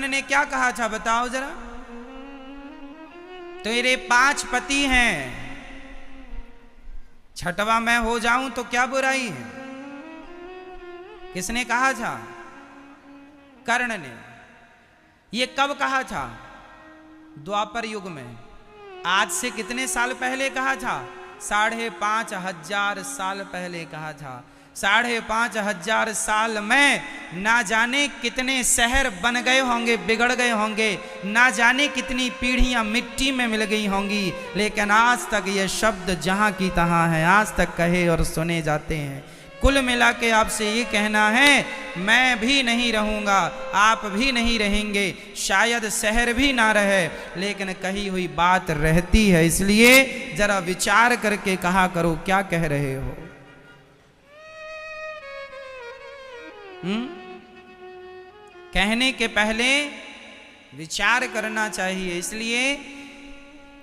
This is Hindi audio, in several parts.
कर्ण ने क्या कहा था बताओ जरा? तेरे 5 पति हैं, छठवा मैं हो जाऊं तो क्या बुराई है? किसने कहा था? कर्ण ने। ये कब कहा था? द्वापर युग में। आज से कितने साल पहले कहा था? 5,500 साल पहले कहा था। 5,500 साल में ना जाने कितने शहर बन गए होंगे, बिगड़ गए होंगे, ना जाने कितनी पीढ़ियां मिट्टी में मिल गई होंगी, लेकिन आज तक ये शब्द जहां की तहां है, आज तक कहे और सुने जाते हैं। कुल मिला के आपसे ये कहना है, मैं भी नहीं रहूंगा, आप भी नहीं रहेंगे, शायद शहर भी ना रहे, लेकिन कही हुई बात रहती है। इसलिए जरा विचार करके कहा करो क्या कह रहे हो। कहने के पहले विचार करना चाहिए। इसलिए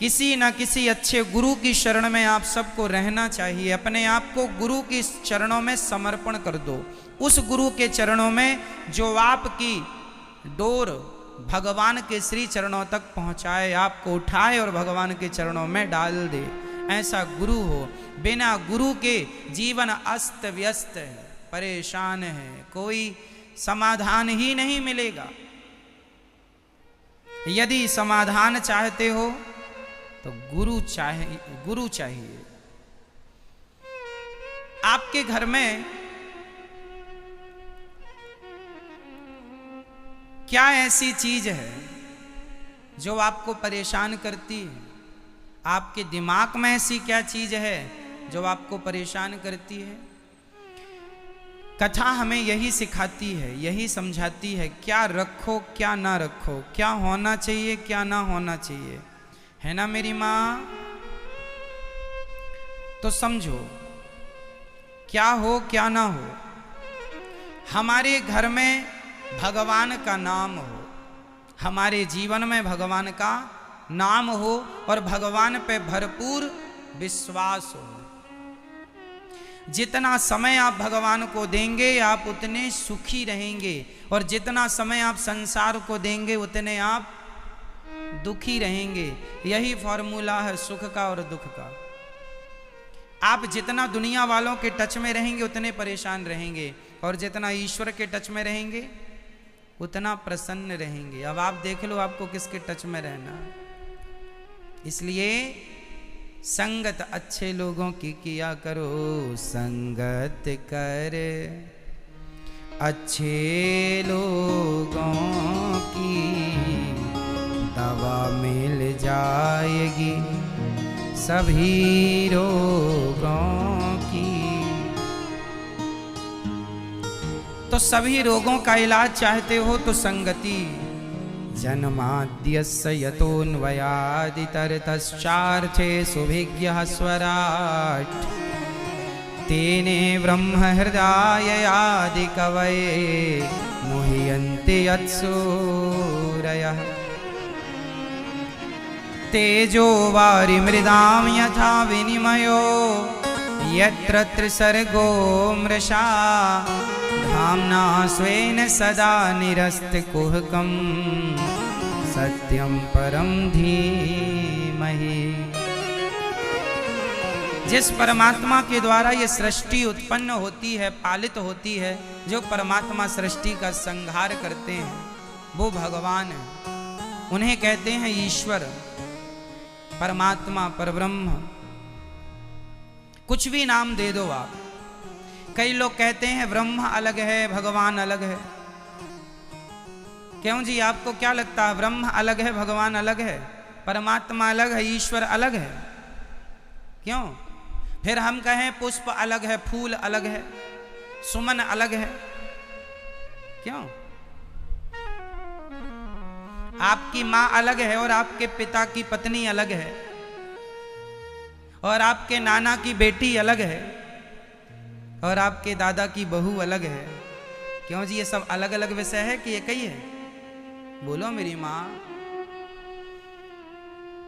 किसी न किसी अच्छे गुरु की शरण में आप सबको रहना चाहिए। अपने आप को गुरु की चरणों में समर्पण कर दो। उस गुरु के चरणों में जो आपकी डोर भगवान के श्री चरणों तक पहुंचाए, आपको उठाए और भगवान के चरणों में डाल दे, ऐसा गुरु हो। बिना गुरु के जीवन अस्त व्यस्त है, परेशान है, कोई समाधान ही नहीं मिलेगा। यदि समाधान चाहते हो तो गुरु चाहिए। आपके घर में क्या ऐसी चीज है जो आपको परेशान करती है? आपके दिमाग में ऐसी क्या चीज है जो आपको परेशान करती है? कथा हमें यही सिखाती है, यही समझाती है, क्या रखो क्या ना रखो, क्या होना चाहिए क्या ना होना चाहिए, है ना मेरी माँ? तो समझो क्या हो क्या ना हो, हमारे घर में भगवान का नाम हो, हमारे जीवन में भगवान का नाम हो और भगवान पे भरपूर विश्वास हो। जितना समय आप भगवान को देंगे आप उतने सुखी रहेंगे, और जितना समय आप संसार को देंगे उतने आप दुखी रहेंगे। यही फॉर्मूला है सुख का और दुख का। आप जितना दुनिया वालों के टच में रहेंगे उतने परेशान रहेंगे, और जितना ईश्वर के टच में रहेंगे उतना प्रसन्न रहेंगे। अब आप देख लो आपको किसके टच में रहना। इसलिए संगत अच्छे लोगों की किया करो, संगत कर अच्छे लोगों की दवा मिल जाएगी सभी रोगों की। तो सभी रोगों का इलाज चाहते हो तो संगति। जन्माद्यस्य यतोऽन्वयादितरतश्चार्थे सुभिज्ञः स्वराट् तेने ब्रह्म हृदय कवये मुह्यन्ति यत्सूरयः। तेजो वारि मृदां यथा विनिमयो यत्र त्रिसर्गो मृषा धाम्ना स्वेन सदा निरस्तकुहकं सत्यं परं धीमहि। जिस परमात्मा के द्वारा ये सृष्टि उत्पन्न होती है, पालित होती है, जो परमात्मा सृष्टि का संहार करते हैं वो भगवान है। उन्हें कहते हैं ईश्वर, परमात्मा, परब्रह्म। कुछ भी नाम दे दो आप। कई लोग कहते हैं ब्रह्म अलग है भगवान अलग है। क्यों जी, आपको क्या लगता है ब्रह्म अलग है भगवान अलग है, परमात्मा अलग है, ईश्वर अलग है? क्यों? फिर हम कहें पुष्प अलग है, फूल अलग है, सुमन अलग है, क्यों? आपकी माँ अलग है और आपके पिता की पत्नी अलग है, और आपके नाना की बेटी अलग है, और आपके दादा की बहू अलग है। क्यों जी, ये सब अलग अलग विषय है कि एक ही है? बोलो मेरी माँ।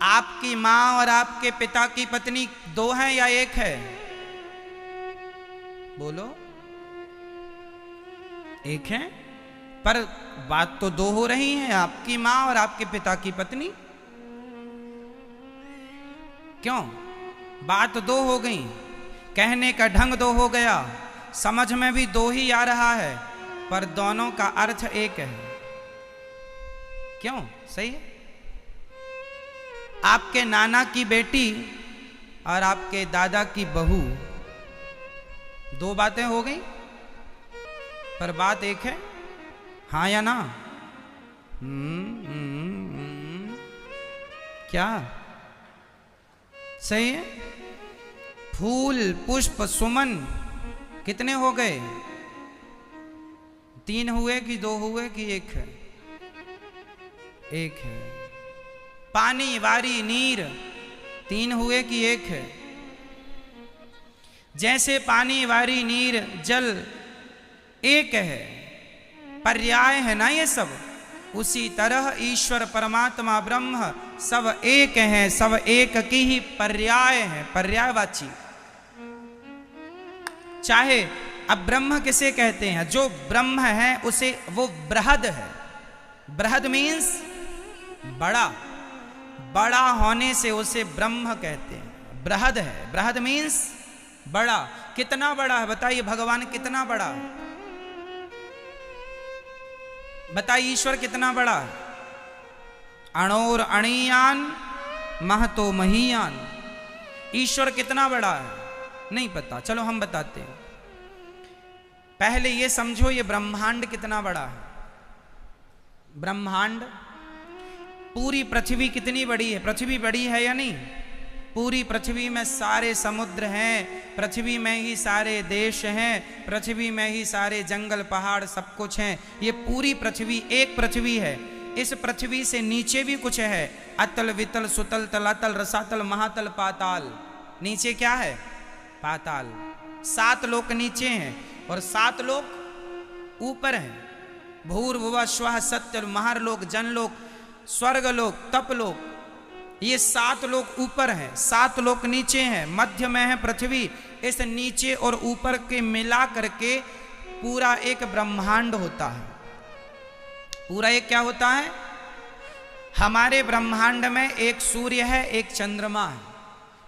आपकी माँ और आपके पिता की पत्नी दो हैं या एक है? बोलो। एक है। पर बात तो दो हो रही हैं, आपकी मां और आपके पिता की पत्नी। क्यों? बात दो हो गई, कहने का ढंग दो हो गया, समझ में भी दो ही आ रहा है, पर दोनों का अर्थ एक है। क्यों? सही है। आपके नाना की बेटी और आपके दादा की बहू, दो बातें हो गई, पर बात एक है। हाँ या ना? क्या सही है? फूल पुष्प सुमन कितने हो गए? 3 हुए कि 2 हुए कि 1 है? 1 है। पानी वारी नीर 3 हुए कि 1 है? जैसे पानी वारी नीर जल एक है, पर्याय है ना ये सब, उसी तरह ईश्वर परमात्मा ब्रह्म सब एक हैं, सब एक की ही पर्याय है, पर्यायवाची। चाहे अब ब्रह्म किसे कहते हैं? जो ब्रह्म है उसे वो बृहद है। बृहद मीन्स बड़ा, बड़ा होने से उसे ब्रह्म कहते हैं। बृहद है, बृहद मीन्स बड़ा। कितना बड़ा है बताइए? भगवान कितना बड़ा है बताइए? ईश्वर कितना बड़ा है? अणोर अणियान महतो महीयान। ईश्वर कितना बड़ा है? नहीं पता, चलो हम बताते हैं। पहले ये समझो ये ब्रह्मांड कितना बड़ा है। ब्रह्मांड, पूरी पृथ्वी कितनी बड़ी है? पृथ्वी बड़ी है या नहीं? पूरी पृथ्वी में सारे समुद्र हैं, पृथ्वी में ही सारे देश हैं, पृथ्वी में ही सारे जंगल पहाड़ सब कुछ हैं। ये पूरी पृथ्वी एक पृथ्वी है। इस पृथ्वी से नीचे भी कुछ है, अतल वितल सुतल तलातल रसातल महातल पाताल। नीचे क्या है? पाताल। 7 लोक नीचे हैं और 7 लोक ऊपर हैं। भूर्भुवः स्वः सत्य महारलोक जनलोक स्वर्गलोक तपलोक, ये 7 लोक ऊपर हैं, 7 लोक नीचे हैं, मध्य में है पृथ्वी। इस नीचे और ऊपर के मिला करके पूरा एक ब्रह्मांड होता है। पूरा एक क्या होता है? हमारे ब्रह्मांड में एक सूर्य है, एक चंद्रमा है।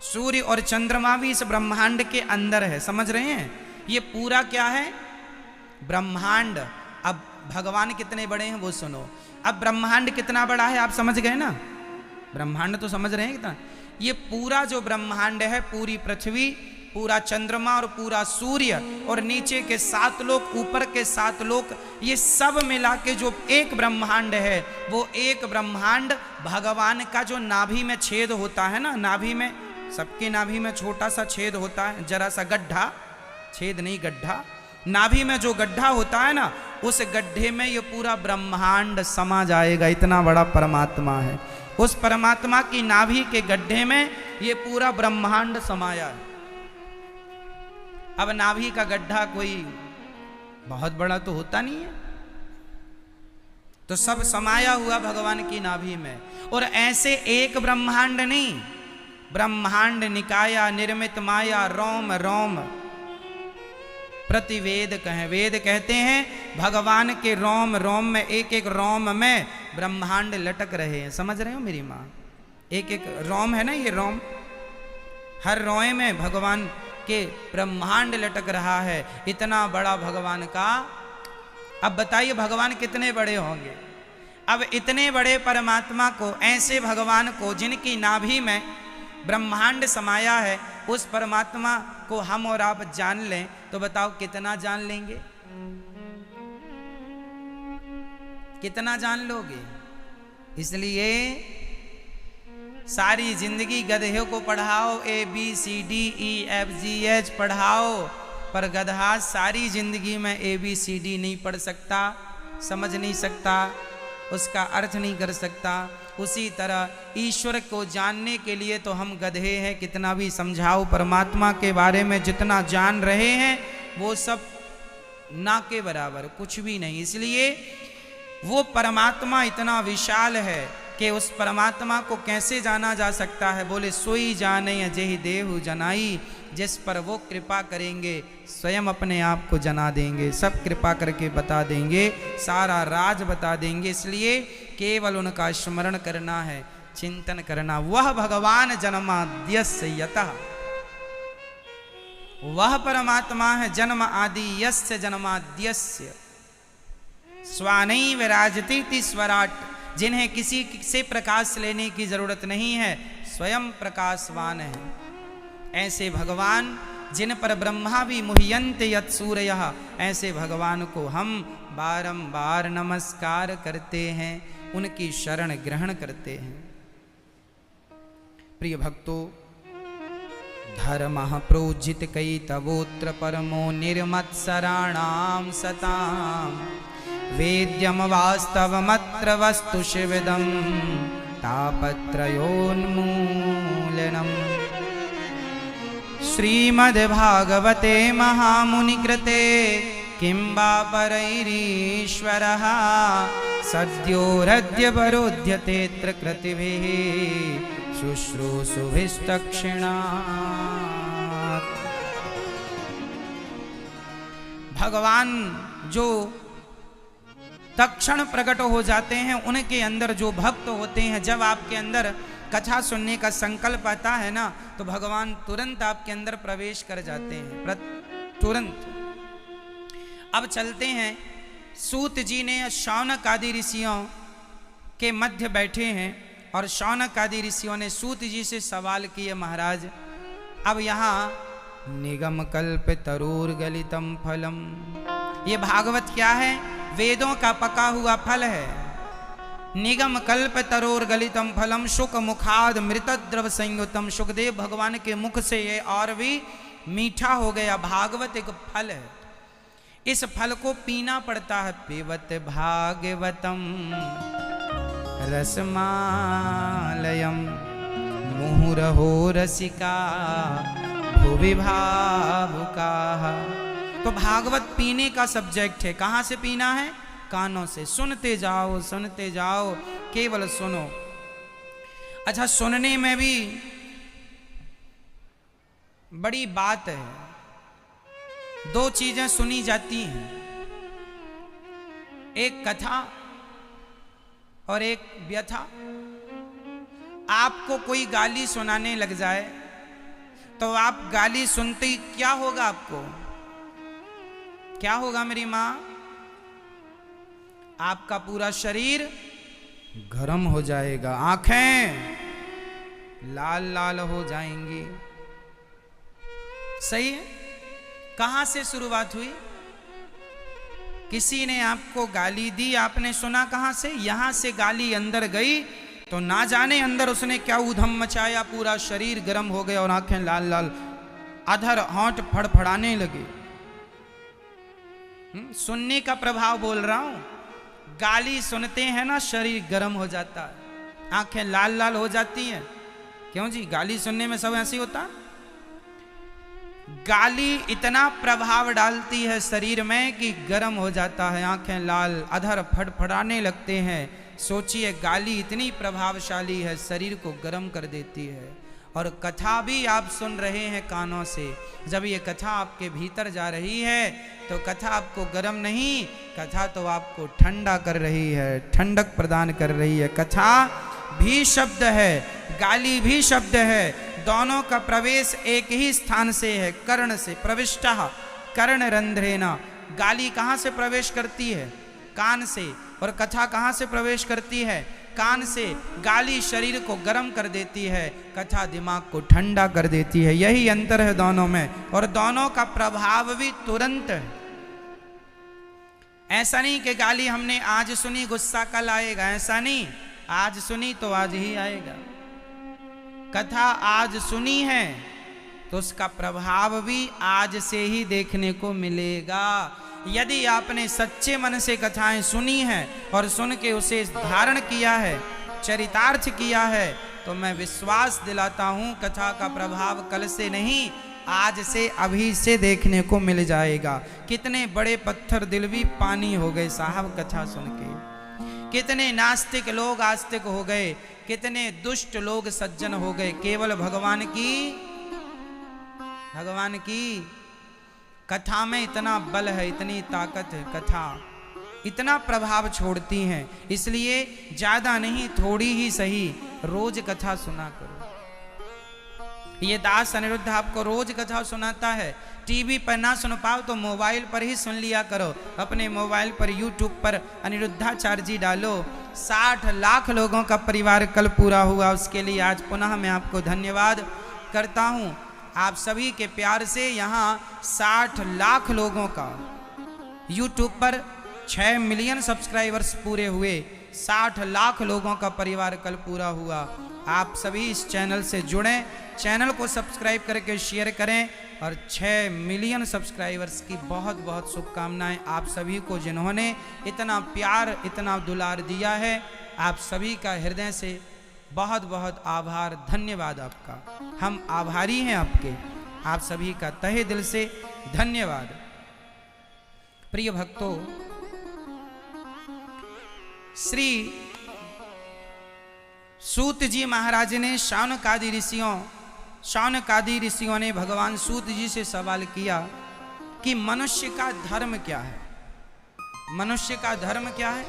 सूर्य और चंद्रमा भी इस ब्रह्मांड के अंदर है। समझ रहे हैं? ये पूरा क्या है? ब्रह्मांड। अब भगवान कितने बड़े हैं वो सुनो। अब ब्रह्मांड कितना बड़ा है आप समझ गए ना? ब्रह्मांड तो समझ रहे हैं कितना? ये पूरा जो ब्रह्मांड है, पूरी पृथ्वी, पूरा चंद्रमा और पूरा सूर्य और नीचे के 7 लोक, ऊपर के 7 लोक, ये सब मिला के जो एक ब्रह्मांड है, वो एक ब्रह्मांड भगवान का जो नाभि में छेद होता है ना, नाभि में, सबके नाभि में छोटा सा छेद होता है, जरा सा गड्ढा, छेद नहीं गड्ढा, नाभि में जो गड्ढा होता है ना, उस गड्ढे में ये पूरा ब्रह्मांड समा जाएगा। इतना बड़ा परमात्मा है। उस परमात्मा की नाभि के गड्ढे में ये पूरा ब्रह्मांड समाया है। अब नाभि का गड्ढा कोई बहुत बड़ा तो होता नहीं है, तो सब समाया हुआ भगवान की नाभि में। और ऐसे एक ब्रह्मांड नहीं, ब्रह्मांड निकाया निर्मित माया रोम रोम प्रतिवेद कहें। वेद कहते हैं भगवान के रोम रोम में, एक एक रोम में ब्रह्मांड लटक रहे हैं। समझ रहे हो मेरी माँ? एक एक रोम है ना, ये रोम, हर रोए में भगवान के ब्रह्मांड लटक रहा है। इतना बड़ा भगवान का। अब बताइए भगवान कितने बड़े होंगे? अब इतने बड़े परमात्मा को, ऐसे भगवान को जिनकी नाभि में ब्रह्मांड समाया है, उस परमात्मा को हम और आप जान लें तो बताओ कितना जान लेंगे? कितना जान लोगे? इसलिए सारी जिंदगी गधे को पढ़ाओ, ABCDEFGH पढ़ाओ, पर गधा सारी जिंदगी में ABCD नहीं पढ़ सकता, समझ नहीं सकता, उसका अर्थ नहीं कर सकता। उसी तरह ईश्वर को जानने के लिए तो हम गधे हैं, कितना भी समझाओ। परमात्मा के बारे में जितना जान रहे हैं वो सब ना के बराबर, कुछ भी नहीं। इसलिए वो परमात्मा इतना विशाल है कि उस परमात्मा को कैसे जाना जा सकता है। बोले सोई जाने अजेहि देहु जनाई, जिस पर वो कृपा करेंगे स्वयं अपने आप को जना देंगे, सब कृपा करके बता देंगे, सारा राज बता देंगे। इसलिए केवल उनका स्मरण करना है, चिंतन करना। वह भगवान जन्माद्यस्य यतः, वह परमात्मा है जन्म आदि यस्य जन्माद्यस्य, स्वानैव विराजती स्वराट, जिन्हें किसी से प्रकाश लेने की जरूरत नहीं है, स्वयं प्रकाशवान है। ऐसे भगवान जिन पर ब्रह्मा भी मुह्यन्ते यत् सूरयः, ऐसे भगवान को हम बारंबार नमस्कार करते हैं, उनकी शरण ग्रहण करते हैं। प्रिय भक्तों, धर्मः प्रोज्झित कैतवोऽत्र परमो निर्मत्सराणां सतां, वेद्यं वास्तवमत्र वस्तु शिवदं तापत्रयोन्मूलनम्। श्रीमद्भागवते महामुनिकृते किं वा परैरीश्वरः, सद्योरद्यवरोध्यतेऽत्र कृतिभिः शुश्रूषुभिस्तक्षिणात्। भगवान जो तक्षण प्रकट हो जाते हैं, उनके अंदर जो भक्त होते हैं, जब आपके अंदर कथा सुनने का संकल्प आता है ना, तो भगवान तुरंत आपके अंदर प्रवेश कर जाते हैं, तुरंत। अब चलते हैं, सूत जी ने शौनक आदि ऋषियों के मध्य बैठे हैं और शौनक आदि ऋषियों ने सूत जी से सवाल किए, महाराज अब यहाँ निगम कल्प तरूर गलितम फलम, ये भागवत क्या है? वेदों का पका हुआ फल है। निगम कल्प तरोर गलितम फलम शुक मुखाद मृत द्रव संयुतम, सुखदेव भगवान के मुख से ये और भी मीठा हो गया। भागवत एक फल है, इस फल को पीना पड़ता है। पिबत भागवतम रसमालयम मुहुरहो रसिका भुवि भावुकाः। तो भागवत पीने का सब्जेक्ट है। कहाँ से पीना है? कानों से। सुनते जाओ, सुनते जाओ, केवल सुनो। अच्छा, सुनने में भी बड़ी बात है। दो चीजें सुनी जाती हैं, एक कथा और एक व्यथा। आपको कोई गाली सुनाने लग जाए तो आप गाली सुनते ही क्या होगा? आपको क्या होगा मेरी मां? आपका पूरा शरीर गर्म हो जाएगा, आंखें लाल लाल हो जाएंगी। सही है? कहां से शुरुआत हुई? किसी ने आपको गाली दी, आपने सुना कहां से? यहां से गाली अंदर गई तो ना जाने अंदर उसने क्या ऊधम मचाया, पूरा शरीर गर्म हो गया और आंखें लाल लाल, अधर होंठ फड़फड़ाने लगे। सुनने का प्रभाव बोल रहा हूं। गाली सुनते हैं ना, शरीर गर्म हो जाता है, आंखें लाल लाल हो जाती हैं। क्यों जी? गाली सुनने में सब ऐसे होता। गाली इतना प्रभाव डालती है शरीर में कि गर्म हो जाता है, आंखें लाल, अधर फड़फड़ाने लगते हैं। सोचिए, गाली इतनी प्रभावशाली है, शरीर को गर्म कर देती है। और कथा भी आप सुन रहे हैं कानों से। जब ये कथा आपके भीतर जा रही है तो कथा आपको गर्म नहीं, कथा तो आपको ठंडा कर रही है, ठंडक प्रदान कर रही है। कथा भी शब्द है, गाली भी शब्द है, दोनों का प्रवेश एक ही स्थान से है, कर्ण से। प्रविष्टः कर्ण रंध्रेना। गाली कहाँ से प्रवेश करती है? कान से। और कथा कहाँ से प्रवेश करती है? कान से। गाली शरीर को गर्म कर देती है, कथा दिमाग को ठंडा कर देती है। यही अंतर है दोनों में, और दोनों का प्रभाव भी तुरंत है। ऐसा नहीं कि गाली हमने आज सुनी, गुस्सा कल आएगा, ऐसा नहीं। आज सुनी तो आज ही आएगा। कथा आज सुनी है तो उसका प्रभाव भी आज से ही देखने को मिलेगा। यदि आपने सच्चे मन से कथाएं सुनी हैं और सुन के उसे धारण किया है, चरितार्थ किया है, तो मैं विश्वास दिलाता हूं कथा का प्रभाव कल से नहीं, आज से, अभी से देखने को मिल जाएगा। कितने बड़े पत्थर दिल भी पानी हो गए साहब कथा सुन के। कितने नास्तिक लोग आस्तिक हो गए, कितने दुष्ट लोग सज्जन हो गए, केवल भगवान की कथा में इतना बल है, इतनी ताकत है, कथा इतना प्रभाव छोड़ती हैं। इसलिए ज्यादा नहीं, थोड़ी ही सही, रोज कथा सुना करो। ये दास अनिरुद्ध आपको रोज कथा सुनाता है। टीवी पर ना सुन पाओ तो मोबाइल पर ही सुन लिया करो। अपने मोबाइल पर यूट्यूब पर अनिरुद्धाचार्य जी डालो। 60 लाख लोगों का परिवार कल पूरा हुआ, उसके लिए आज पुनः मैं आपको धन्यवाद करता हूँ। आप सभी के प्यार से यहाँ 60 लाख लोगों का यूट्यूब पर 6 मिलियन सब्सक्राइबर्स पूरे हुए, 60 लाख लोगों का परिवार कल पूरा हुआ। आप सभी इस चैनल से जुड़ें, चैनल को सब्सक्राइब करके शेयर करें और 6 मिलियन सब्सक्राइबर्स की बहुत बहुत शुभकामनाएं आप सभी को, जिन्होंने इतना प्यार इतना दुलार दिया है। आप सभी का हृदय से बहुत बहुत आभार, धन्यवाद आपका। हम आभारी हैं आपके, आप सभी का तहे दिल से धन्यवाद। प्रिय भक्तों, श्री सूत जी महाराज ने शौनकादि ऋषियों ने भगवान सूत जी से सवाल किया कि मनुष्य का धर्म क्या है। मनुष्य का धर्म क्या है?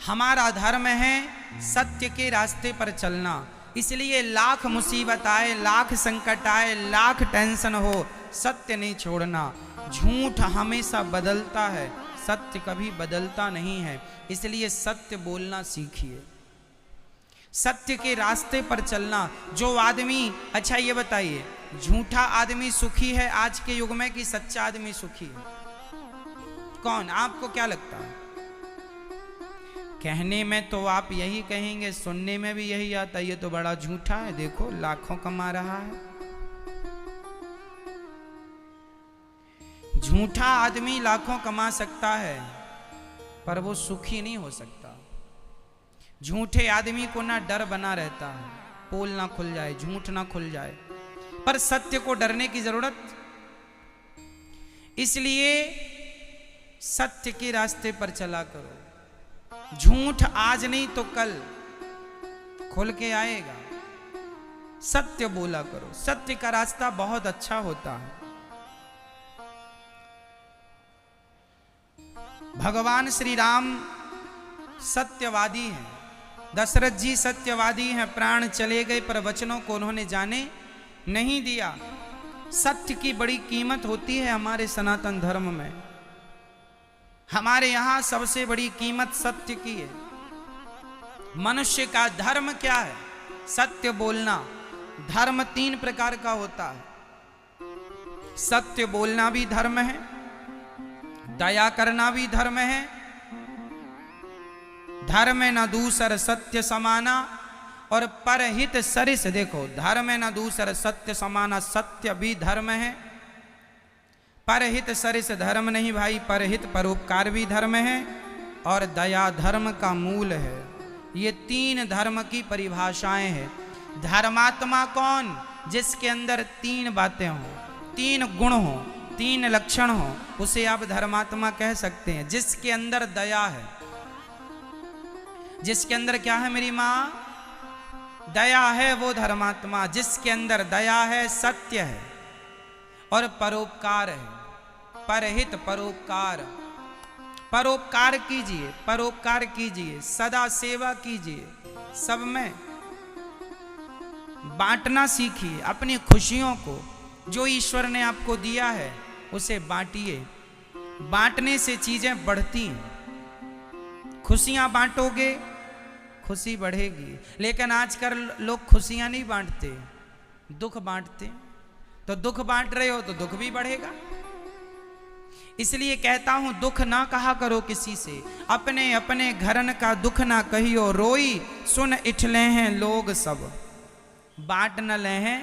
हमारा धर्म है सत्य के रास्ते पर चलना। इसलिए लाख मुसीबत आए, लाख संकट आए, लाख टेंशन हो, सत्य नहीं छोड़ना। झूठ हमेशा बदलता है, सत्य कभी बदलता नहीं है। इसलिए सत्य बोलना सीखिए, सत्य के रास्ते पर चलना। जो आदमी, अच्छा ये बताइए, झूठा आदमी सुखी है आज के युग में कि सच्चा आदमी सुखी है? कौन, आपको क्या लगता है? कहने में तो आप यही कहेंगे, सुनने में भी यही आता, ये तो बड़ा झूठा है, देखो लाखों कमा रहा है। झूठा आदमी लाखों कमा सकता है पर वो सुखी नहीं हो सकता। झूठे आदमी को ना डर बना रहता है, पोल ना खुल जाए, झूठ ना खुल जाए, पर सत्य को डरने की जरूरत। इसलिए सत्य के रास्ते पर चला करो। झूठ आज नहीं तो कल खुल के आएगा। सत्य बोला करो, सत्य का रास्ता बहुत अच्छा होता है। भगवान श्री राम सत्यवादी हैं, दशरथ जी सत्यवादी हैं। प्राण चले गए पर वचनों को उन्होंने जाने नहीं दिया। सत्य की बड़ी कीमत होती है हमारे सनातन धर्म में। हमारे यहाँ सबसे बड़ी कीमत सत्य की है। मनुष्य का धर्म क्या है? सत्य बोलना। धर्म 3 प्रकार का होता है। सत्य बोलना भी धर्म है, दया करना भी धर्म है, धर्म न दूसर सत्य समाना, और परहित सरिस। देखो, धर्म न दूसर सत्य समाना, सत्य भी धर्म है। परहित सरिस धर्म नहीं भाई, परहित परोपकार भी धर्म है, और दया धर्म का मूल है। ये 3 धर्म की परिभाषाएं हैं। धर्मात्मा कौन? जिसके अंदर 3 बातें हों, 3 गुण हों, 3 लक्षण हो, उसे आप धर्मात्मा कह सकते हैं। जिसके अंदर दया है, जिसके अंदर क्या है मेरी माँ? दया है, वो धर्मात्मा। जिसके अंदर दया है, सत्य है और परोपकार है। परहित परोपकार, परोपकार कीजिए, परोपकार कीजिए, सदा सेवा कीजिए, सब में बांटना सीखिए। अपनी खुशियों को जो ईश्वर ने आपको दिया है उसे बांटिए। बांटने से चीजें बढ़ती हैं। खुशियां बांटोगे, खुशी बढ़ेगी। लेकिन आजकल लोग खुशियां नहीं बांटते, दुख बांटते। तो दुख बांट रहे हो तो दुख भी बढ़ेगा। इसलिए कहता हूं, दुख ना कहा करो किसी से। अपने अपने घरन का दुख ना कहियो, रोई सुन इठले हैं लोग सब, बांट न ले हैं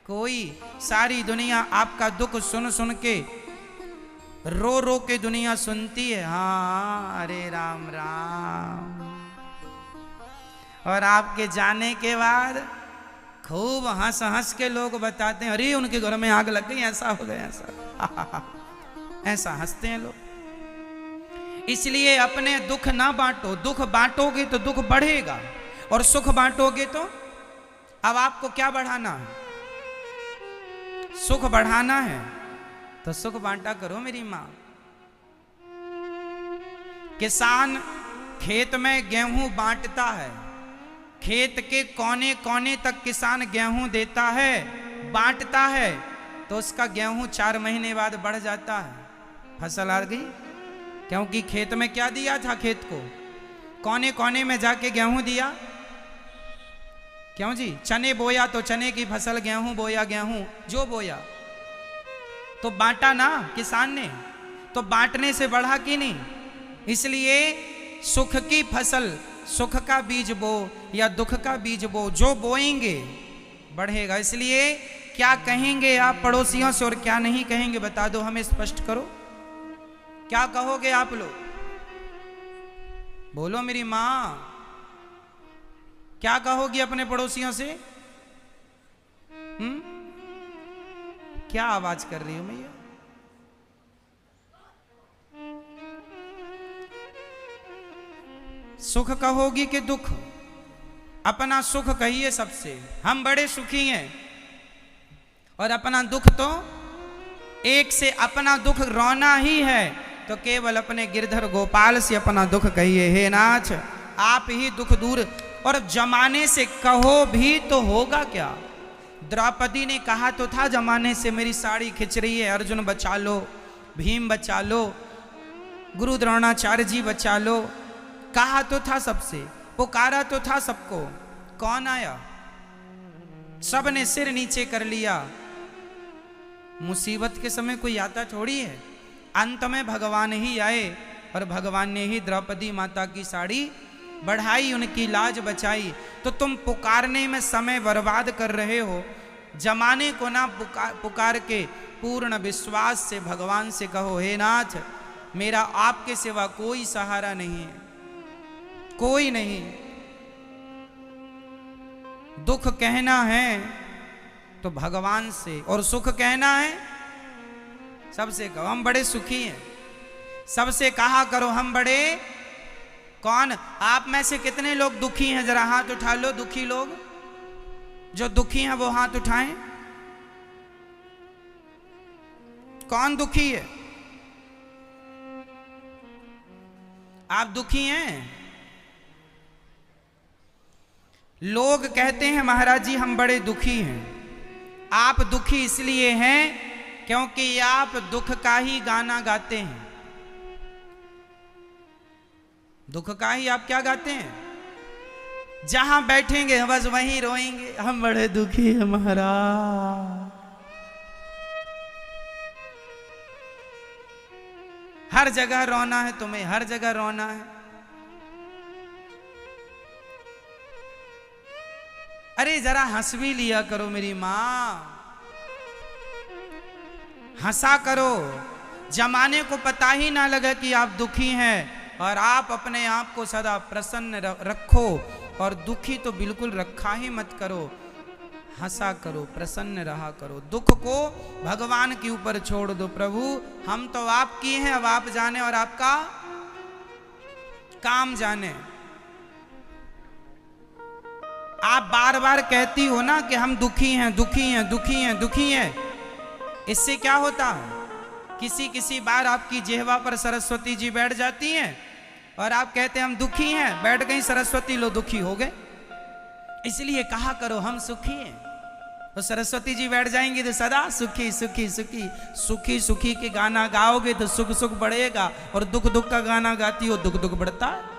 कोई। सारी दुनिया आपका दुख सुन सुन के, रो रो के दुनिया सुनती है, हाँ अरे राम राम। और आपके जाने के बाद खूब हंस हंस के लोग बताते हैं, अरे उनके घर में आग लग गई, ऐसा हो गया, ऐसा ऐसा हंसते हैं लोग। इसलिए अपने दुख ना बांटो। दुख बांटोगे तो दुख बढ़ेगा, और सुख बांटोगे तो अब आपको क्या बढ़ाना है? सुख बढ़ाना है तो सुख बांटा करो मेरी मां। किसान खेत में गेहूं बांटता है, खेत के कोने कोने तक किसान गेहूं देता है, बांटता है, तो उसका गेहूं 4 महीने बाद बढ़ जाता है। फसल आ गई, क्योंकि खेत में क्या दिया था? खेत को कोने कोने में जाके गेहूं दिया। क्यों जी? चने बोया तो चने की फसल, गेहूं बोया गेहूं, जो बोया तो बांटा ना किसान ने, तो बांटने से बढ़ा कि नहीं? इसलिए सुख की फसल, सुख का बीज बो या दुख का बीज बो, जो बोएंगे बढ़ेगा। इसलिए क्या कहेंगे आप पड़ोसियों से और क्या नहीं कहेंगे, बता दो, हमें स्पष्ट करो। क्या कहोगे आप लोग? बोलो मेरी मां, क्या कहोगी अपने पड़ोसियों से? क्या आवाज कर रही हो मैया? सुख कहोगी कि दुख? अपना सुख कहिए सबसे, हम बड़े सुखी हैं। और अपना दुख तो एक से अपना दुख रोना ही है, तो केवल अपने गिरधर गोपाल से अपना दुख कहिए, हे नाथ आप ही दुख दूर। और जमाने से कहो भी तो होगा क्या? द्रौपदी ने कहा तो था जमाने से, मेरी साड़ी खिंच रही है, अर्जुन बचा लो, भीम बचा लो, गुरु द्रोणाचार्य जी बचा लो। कहा तो था सबसे, पुकारा तो था सबको, कौन आया? सबने सिर नीचे कर लिया। मुसीबत के समय कोई आता थोड़ी है, अंत में भगवान ही आए, और भगवान ने ही द्रौपदी माता की साड़ी बढ़ाई, उनकी लाज बचाई। तो तुम पुकारने में समय बर्बाद कर रहे हो। जमाने को ना पुकार के पूर्ण विश्वास से भगवान से कहो, हे नाथ मेरा आपके सिवा कोई सहारा नहीं है, कोई नहीं। दुख कहना है तो भगवान से, और सुख कहना है सबसे कहो, हम बड़े सुखी हैं। सबसे कहा करो हम बड़े। कौन आप में से कितने लोग दुखी हैं? जरा हाथ उठा लो, दुखी लोग जो दुखी हैं वो हाथ उठाएं। कौन दुखी है? आप दुखी हैं? लोग कहते हैं महाराज जी हम बड़े दुखी हैं। आप दुखी इसलिए हैं क्योंकि आप दुख का ही गाना गाते हैं। दुख का ही आप क्या गाते हैं? जहां बैठेंगे बस वहीं रोएंगे, हम बड़े दुखी हैं महाराज। हर जगह रोना है तुम्हें, हर जगह रोना है। अरे जरा हंस भी लिया करो मेरी मां, हंसा करो। जमाने को पता ही ना लगे कि आप दुखी हैं, और आप अपने आप को सदा प्रसन्न रखो, और दुखी तो बिल्कुल रखा ही मत करो। हंसा करो, प्रसन्न रहा करो। दुख को भगवान के ऊपर छोड़ दो। प्रभु हम तो आपकी हैं, अब आप जाने और आपका काम जाने। आप बार बार कहती हो ना कि हम दुखी हैं, दुखी हैं, दुखी हैं, दुखी हैं। इससे क्या होता है? किसी किसी बार आपकी जिह्वा पर सरस्वती जी बैठ जाती हैं और आप कहते हैं हम दुखी हैं, बैठ गई सरस्वती, लो दुखी हो गए। इसलिए कहा करो हम सुखी हैं, तो सरस्वती जी बैठ जाएंगी तो सदा सुखी सुखी सुखी सुखी सुखी के गाना गाओगे तो सुख सुख बढ़ेगा, और दुख दुख का गाना गाती हो दुख दुख बढ़ता है।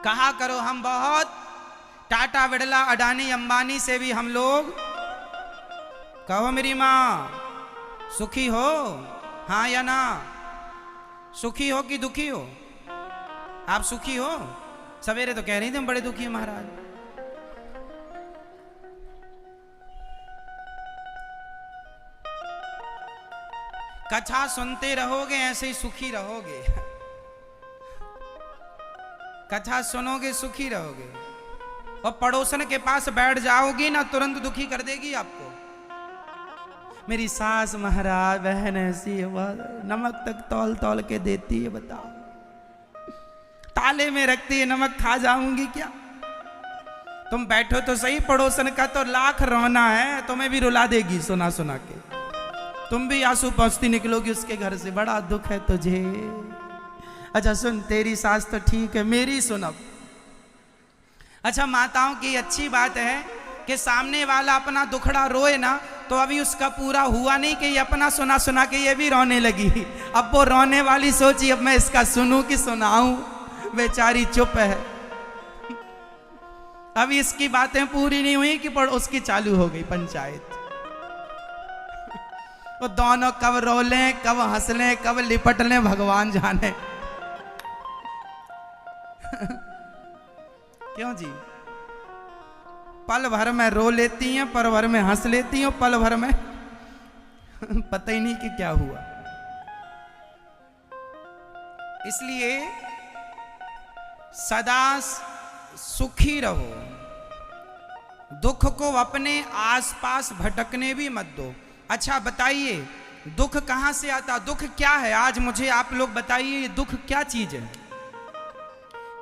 कहा करो हम बहुत, टाटा बिड़ला अडानी अंबानी से भी हम लोग, कहो मेरी मां सुखी हो, हाँ या ना? सुखी हो कि दुखी हो? आप सुखी हो? सवेरे तो कह रही थी हम बड़े दुखी हैं महाराज। कथा सुनते रहोगे ऐसे ही सुखी रहोगे। कथा सुनोगे सुखी रहोगे, और पड़ोसन के पास बैठ जाओगी ना तुरंत दुखी कर देगी आपको। मेरी सास महाराज बहन ऐसी है, वह नमक तक तौल तौल के देती है, बताओ ताले में रखती है, नमक खा जाऊंगी क्या? तुम बैठो तो सही, पड़ोसन का तो लाख रोना है, तुम्हें भी रुला देगी सुना सुना के, तुम भी आंसू पहुंचती निकलोगी उसके घर से, बड़ा दुख है तुझे। अच्छा सुन, तेरी सास तो ठीक है, मेरी सुन अब। अच्छा माताओं की अच्छी बात है कि सामने वाला अपना दुखड़ा रोए ना तो अभी उसका पूरा हुआ नहीं कि ये अपना सुना सुना के ये भी रोने लगी। अब वो रोने वाली सोची अब मैं इसका सुनूं कि सुनाऊं, बेचारी चुप है। अभी इसकी बातें पूरी नहीं हुई कि उसकी चालू हो गई पंचायत। वो दोनों कब रो लें, कब हंस लें, कब लिपट लें, भगवान जाने। क्यों जी? पल भर में रो लेती हैं, पल भर में हंस लेती हैं, पल भर में पता ही नहीं कि क्या हुआ। इसलिए सदा सुखी रहो, दुख को अपने आसपास भटकने भी मत दो। अच्छा बताइए दुख कहां से आता, दुख क्या है? आज मुझे आप लोग बताइए ये दुख क्या चीज है,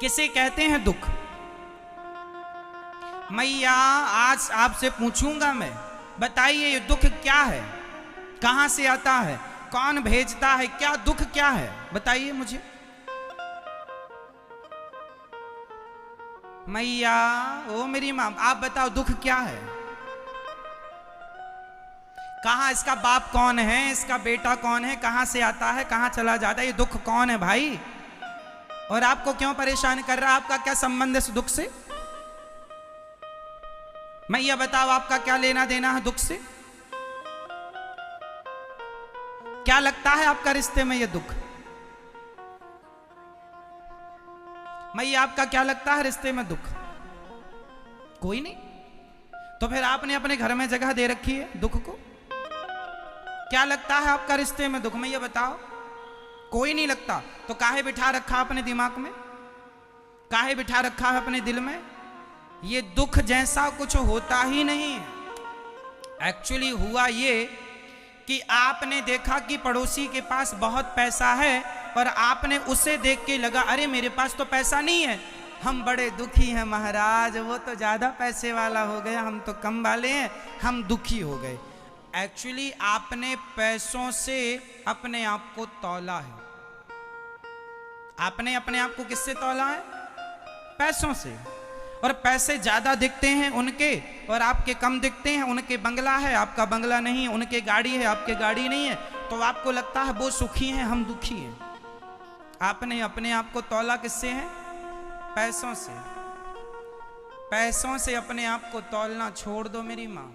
किसे कहते हैं दुख? मैया आज आपसे पूछूंगा मैं, बताइए ये दुख क्या है, कहां से आता है, कौन भेजता है, क्या दुख क्या है, बताइए मुझे। मैया ओ मेरी मां, आप बताओ दुख क्या है? कहां इसका बाप कौन है, इसका बेटा कौन है, कहां से आता है, कहां चला जाता है, ये दुख कौन है भाई? और आपको क्यों परेशान कर रहा है? आपका क्या संबंध है इस दुख से? मैया बताओ आपका क्या लेना देना है दुख से? क्या लगता है आपका रिश्ते में ये दुख? मैया आपका क्या लगता है रिश्ते में दुख? कोई नहीं। तो फिर आपने अपने घर में जगह दे रखी है दुख को। क्या लगता है आपका रिश्ते में दुख? मैया बताओ। कोई नहीं लगता। तो काहे बिठा रखा अपने दिमाग में, काहे बिठा रखा है अपने दिल में? ये दुख जैसा कुछ होता ही नहीं है। एक्चुअली हुआ ये कि आपने देखा कि पड़ोसी के पास बहुत पैसा है और आपने उसे देख के लगा अरे मेरे पास तो पैसा नहीं है, हम बड़े दुखी हैं महाराज, वो तो ज़्यादा पैसे वाला हो गया, हम तो कम वाले हैं, हम दुखी हो गए। एक्चुअली आपने पैसों से अपने आप को तौला है। आपने अपने आप को किससे तौला है? पैसों से। और पैसे ज्यादा दिखते हैं उनके और आपके कम दिखते हैं। उनके बंगला है, आपका बंगला नहीं है, उनके गाड़ी है, आपके गाड़ी नहीं है, तो आपको लगता है वो सुखी हैं, हम दुखी हैं। आपने अपने आप को तौला किससे है? पैसों से। पैसों से अपने आप को तौलना छोड़ दो मेरी मां।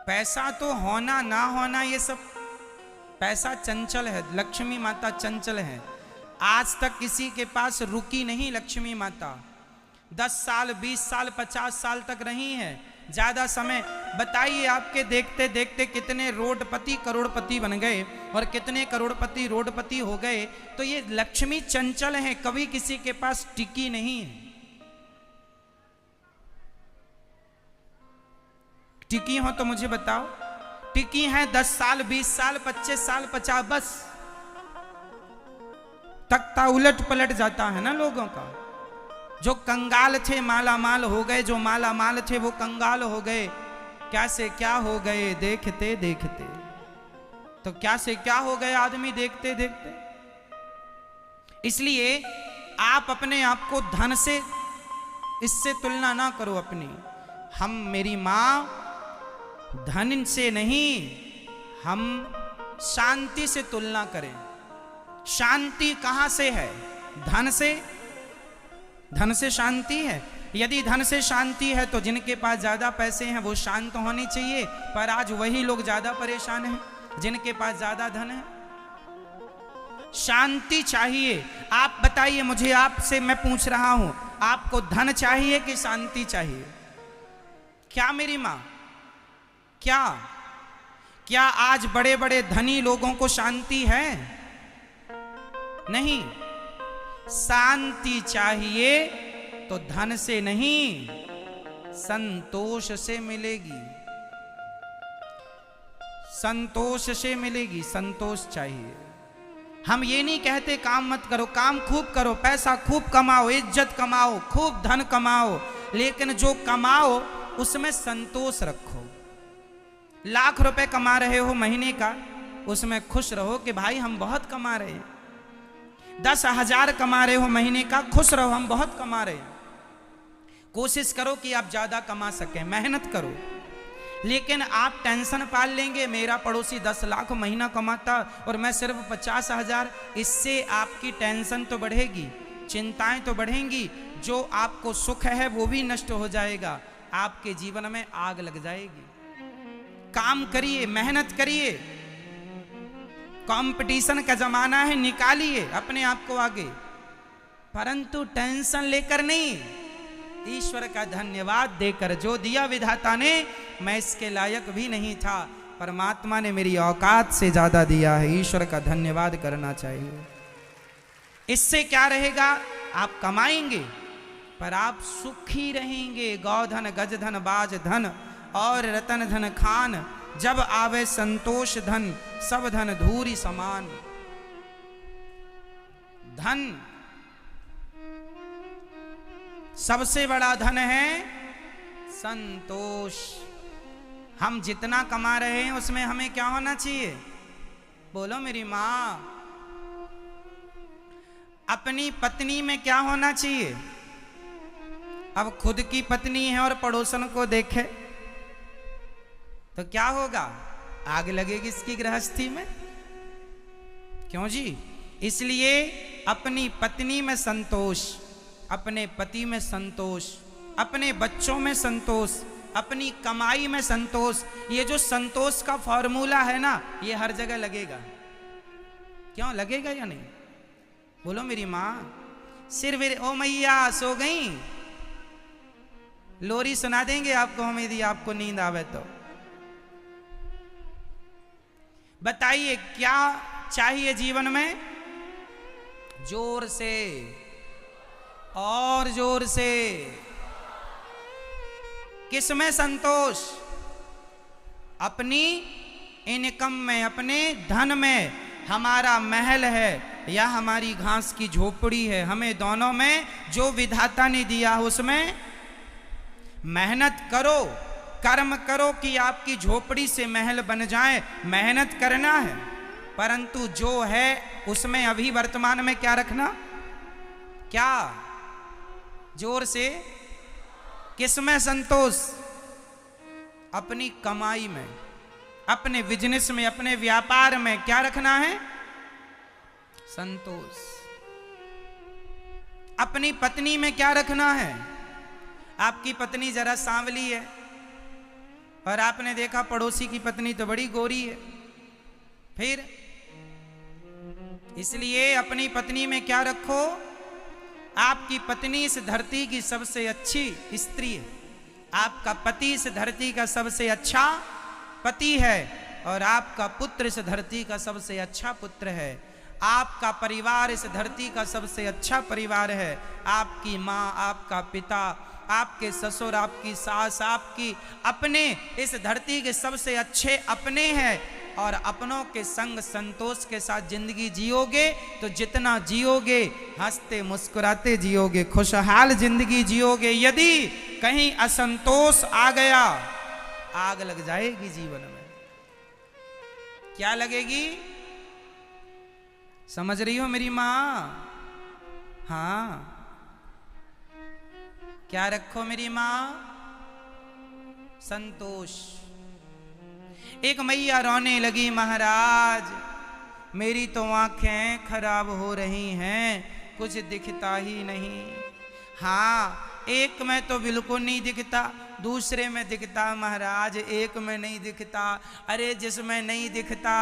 पैसा तो होना ना होना ये सब, पैसा चंचल है, लक्ष्मी माता चंचल है। आज तक किसी के पास रुकी नहीं लक्ष्मी माता। 10 साल 20 साल 50 साल तक रही है, ज्यादा समय। बताइए आपके देखते देखते कितने रोडपति करोड़पति बन गए और कितने करोड़पति रोडपति हो गए। तो ये लक्ष्मी चंचल है, कभी किसी के पास टिकी नहीं है। टिकी हो तो मुझे बताओ। टिकी है 10 साल 20 साल 25 साल 50, बस तख्ता उलट पलट जाता है ना लोगों का। जो कंगाल थे माला माल हो गए, जो माला माल थे वो कंगाल हो गए। क्या से क्या हो गए देखते देखते। तो क्या से क्या हो गए आदमी देखते देखते। इसलिए आप अपने आप को धन से इससे तुलना ना करो अपनी। हम मेरी मां धन से नहीं, हम शांति से तुलना करें। शांति कहां से है? धन से। धन से शांति है। यदि धन से शांति है तो जिनके पास ज्यादा पैसे हैं वो शांत होने चाहिए, पर आज वही लोग ज्यादा परेशान हैं जिनके पास ज्यादा धन है। शांति चाहिए। आप बताइए मुझे, आपसे मैं पूछ रहा हूं, आपको धन चाहिए कि शांति चाहिए? क्या मेरी मां, क्या क्या आज बड़े बड़े धनी लोगों को शांति है? नहीं। शांति चाहिए तो धन से नहीं, संतोष से मिलेगी। संतोष से मिलेगी, संतोष चाहिए। हम ये नहीं कहते काम मत करो, काम खूब करो, पैसा खूब कमाओ, इज्जत कमाओ, खूब धन कमाओ, लेकिन जो कमाओ उसमें संतोष रखो। लाख रुपए कमा रहे हो महीने का, उसमें खुश रहो कि भाई हम बहुत कमा रहे हैं। 10,000 कमा रहे हो महीने का, खुश रहो हम बहुत कमा रहे हैं। कोशिश करो कि आप ज्यादा कमा सकें, मेहनत करो। लेकिन आप टेंशन पाल लेंगे, मेरा पड़ोसी 10 लाख महीना कमाता और मैं सिर्फ 50,000, इससे आपकी टेंशन तो बढ़ेगी, चिंताएं तो बढ़ेंगी, जो आपको सुख है वो भी नष्ट हो जाएगा, आपके जीवन में आग लग जाएगी। काम करिए, मेहनत करिए, कंपटीशन का जमाना है, निकालिए अपने आप को आगे, परंतु टेंशन लेकर नहीं, ईश्वर का धन्यवाद देकर, जो दिया विधाता ने, मैं इसके लायक भी नहीं था, परमात्मा ने मेरी औकात से ज्यादा दिया है, ईश्वर का धन्यवाद करना चाहिए। इससे क्या रहेगा, आप कमाएंगे पर आप सुखी रहेंगे। गौधन गजधन बाज धन और रतन धन खान, जब आवे संतोष धन सब धन धूरी समान। धन सबसे बड़ा धन है संतोष। हम जितना कमा रहे हैं उसमें हमें क्या होना चाहिए, बोलो मेरी मां। अपनी पत्नी में क्या होना चाहिए। अब खुद की पत्नी है और पड़ोसन को देखे तो क्या होगा, आग लगेगी इसकी गृहस्थी में, क्यों जी। इसलिए अपनी पत्नी में संतोष, अपने पति में संतोष, अपने बच्चों में संतोष, अपनी कमाई में संतोष। ये जो संतोष का फॉर्मूला है ना, ये हर जगह लगेगा। क्यों लगेगा या नहीं, बोलो मेरी माँ। सिर ओ मैया सो गई, लोरी सुना देंगे आपको हम, यदि आपको नींद आवे तो। बताइए क्या चाहिए जीवन में, जोर से और जोर से। किसमें संतोष, अपनी इनकम में, अपने धन में। हमारा महल है या हमारी घास की झोपड़ी है, हमें दोनों में जो विधाता ने दिया उसमें मेहनत करो, कर्म करो कि आपकी झोपड़ी से महल बन जाए, मेहनत करना है। परंतु जो है उसमें अभी वर्तमान में क्या रखना, क्या, जोर से। किसमें संतोष, अपनी कमाई में, अपने बिजनेस में, अपने व्यापार में क्या रखना है, संतोष। अपनी पत्नी में क्या रखना है। आपकी पत्नी जरा सांवली है और आपने देखा पड़ोसी की पत्नी तो बड़ी गोरी है, फिर इसलिए अपनी पत्नी में क्या रखो, आपकी पत्नी इस धरती की सबसे अच्छी स्त्री है, आपका पति इस धरती का सबसे अच्छा पति है, और आपका पुत्र इस धरती का सबसे अच्छा पुत्र है, आपका परिवार इस धरती का सबसे अच्छा परिवार है। आपकी माँ, आपका पिता, आपके ससुर, आपकी सास, आपकी अपने इस धरती के सबसे अच्छे अपने हैं। और अपनों के संग संतोष के साथ जिंदगी जियोगे तो जितना जियोगे हंसते मुस्कुराते जियोगे, खुशहाल जिंदगी जियोगे। यदि कहीं असंतोष आ गया, आग लग जाएगी जीवन में। क्या लगेगी, समझ रही हो मेरी मां। हाँ, क्या रखो मेरी मां, संतोष। एक मैया रोने लगी, महाराज मेरी तो आंखें खराब हो रही हैं, कुछ दिखता ही नहीं। हाँ, एक में तो बिल्कुल नहीं दिखता, दूसरे में दिखता महाराज, एक में नहीं दिखता। अरे जिसमें नहीं दिखता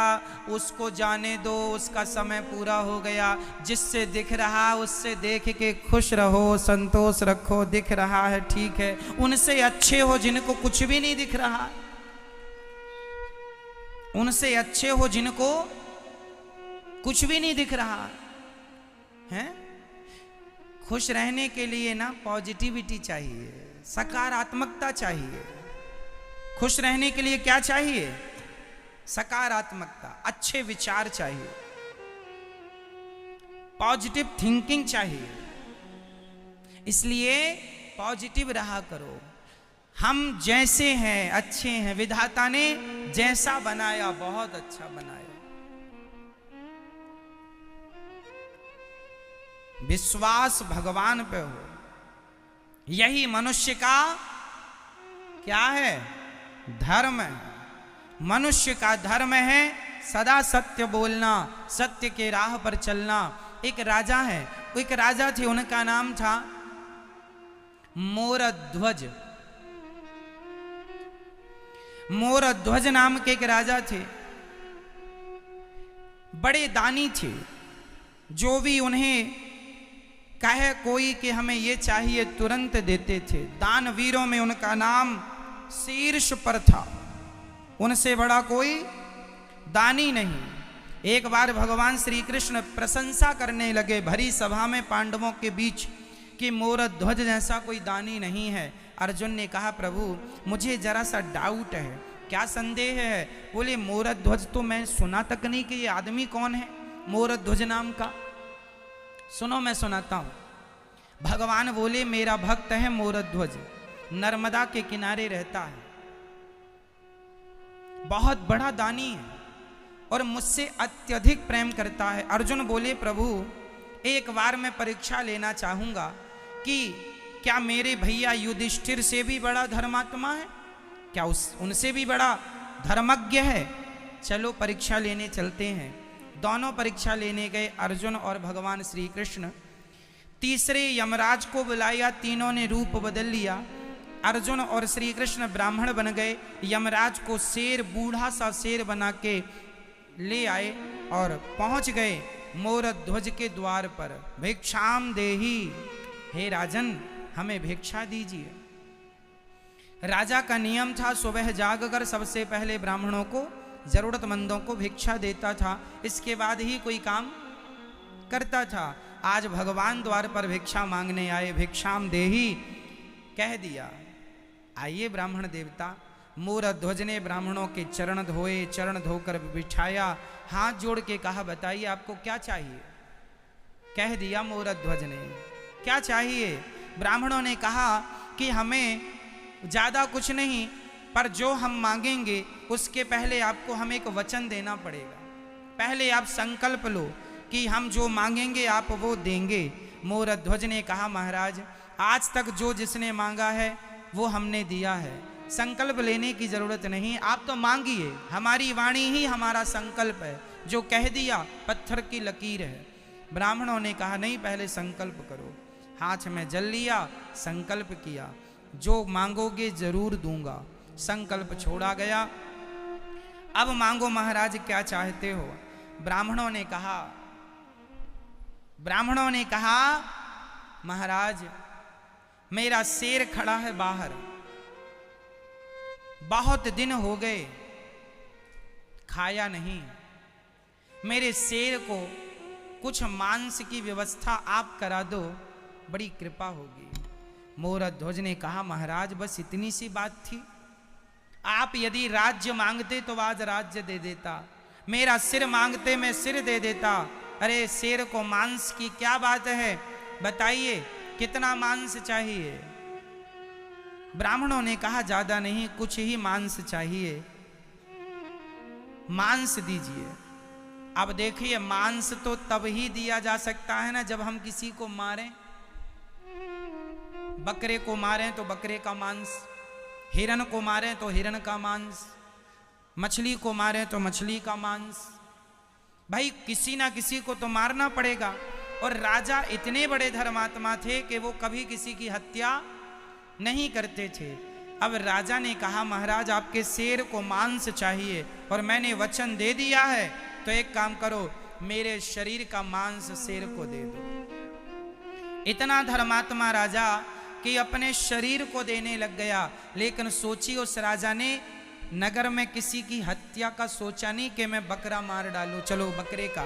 उसको जाने दो, उसका समय पूरा हो गया। जिससे दिख रहा उससे देख के खुश रहो, संतोष रखो। दिख रहा है ठीक है, उनसे अच्छे हो जिनको कुछ भी नहीं दिख रहा, उनसे अच्छे हो जिनको कुछ भी नहीं दिख रहा है। खुश रहने के लिए ना पॉजिटिविटी चाहिए, सकारात्मकता चाहिए। खुश रहने के लिए क्या चाहिए, सकारात्मकता, अच्छे विचार चाहिए, पॉजिटिव थिंकिंग चाहिए। इसलिए पॉजिटिव रहा करो। हम जैसे हैं अच्छे हैं, विधाता ने जैसा बनाया बहुत अच्छा बनाया। विश्वास भगवान पे हो, यही मनुष्य का क्या है? धर्म है। मनुष्य का धर्म है सदा सत्य बोलना, सत्य के राह पर चलना। एक राजा है, एक राजा थे, उनका नाम था मोरध्वज। मोरध्वज नाम के एक राजा थे, बड़े दानी थे। जो भी उन्हें कहे कोई कि हमें ये चाहिए तुरंत देते थे। दानवीरों में उनका नाम शीर्ष पर था, उनसे बड़ा कोई दानी नहीं। एक बार भगवान श्री कृष्ण प्रशंसा करने लगे भरी सभा में पांडवों के बीच कि मोरध्वज जैसा कोई दानी नहीं है। अर्जुन ने कहा प्रभु मुझे जरा सा डाउट है, क्या संदेह है? बोले मोरध्वज तो मैं सुना तक नहीं कि ये आदमी कौन है मोरध्वज नाम का। सुनो मैं सुनाता हूं। भगवान बोले मेरा भक्त है मोरध्वज, नर्मदा के किनारे रहता है, बहुत बड़ा दानी है और मुझसे अत्यधिक प्रेम करता है। अर्जुन बोले प्रभु एक बार मैं परीक्षा लेना चाहूंगा कि क्या मेरे भैया युधिष्ठिर से भी बड़ा धर्मात्मा है? क्या उनसे भी बड़ा धर्मज्ञ है? चलो परीक्षा लेने चलते हैं। दोनों परीक्षा लेने गए, अर्जुन और भगवान श्री कृष्ण। तीसरे यमराज को बुलाया, तीनों ने रूप बदल लिया। अर्जुन और श्री कृष्ण ब्राह्मण बन गए, यमराज को शेर, बूढ़ा सा शेर बना के ले आए और पहुंच गए मोरध्वज के द्वार पर। भिक्षाम देहि, हे राजन हमें भिक्षा दीजिए। राजा का नियम था सुबह जागकर सबसे पहले ब्राह्मणों को, जरूरतमंदों को भिक्षा देता था, इसके बाद ही कोई काम करता था। आज भगवान द्वार पर भिक्षा मांगने आए। भिक्षाम देहि कह दिया, आइए ब्राह्मण देवता। मोरध्वज ने ब्राह्मणों के चरण धोए, चरण धोकर बिठाया, हाथ जोड़ के कहा बताइए आपको क्या चाहिए? कह दिया मोरध्वज ने, क्या चाहिए? ब्राह्मणों ने कहा कि हमें ज्यादा कुछ नहीं, पर जो हम मांगेंगे उसके पहले आपको हमें एक वचन देना पड़ेगा। पहले आप संकल्प लो कि हम जो मांगेंगे आप वो देंगे। मोरध्वज ने कहा महाराज आज तक जो जिसने मांगा है वो हमने दिया है, संकल्प लेने की जरूरत नहीं, आप तो मांगिए, हमारी वाणी ही हमारा संकल्प है, जो कह दिया पत्थर की लकीर है। ब्राह्मणों ने कहा नहीं पहले संकल्प करो। हाथ में जल लिया, संकल्प किया, जो मांगोगे जरूर दूंगा। संकल्प छोड़ा गया। अब मांगो महाराज क्या चाहते हो? ब्राह्मणों ने कहा महाराज मेरा शेर खड़ा है बाहर, बहुत दिन हो गए खाया नहीं, मेरे शेर को कुछ मांस की व्यवस्था आप करा दो, बड़ी कृपा होगी। मोरध्वज ने कहा महाराज बस इतनी सी बात थी, आप यदि राज्य मांगते तो आज राज्य दे देता, मेरा सिर मांगते मैं सिर दे देता। अरे शेर को मांस की क्या बात है, बताइए कितना मांस चाहिए? ब्राह्मणों ने कहा ज्यादा नहीं, कुछ ही मांस चाहिए, मांस दीजिए। अब देखिए मांस तो तब ही दिया जा सकता है ना जब हम किसी को मारें। बकरे को मारें तो बकरे का मांस, हिरण को मारें तो हिरण का मांस, मछली को मारें तो मछली का मांस। भाई किसी ना किसी को तो मारना पड़ेगा। और राजा इतने बड़े धर्मात्मा थे कि वो कभी किसी की हत्या नहीं करते थे। अब राजा ने कहा महाराज आपके शेर को मांस चाहिए और मैंने वचन दे दिया है, तो एक काम करो मेरे शरीर का मांस शेर को दे दो। इतना धर्मात्मा राजा कि अपने शरीर को देने लग गया। लेकिन सोची उस राजा ने नगर में किसी की हत्या का सोचा नहीं कि मैं बकरा मार डालूं, चलो बकरे का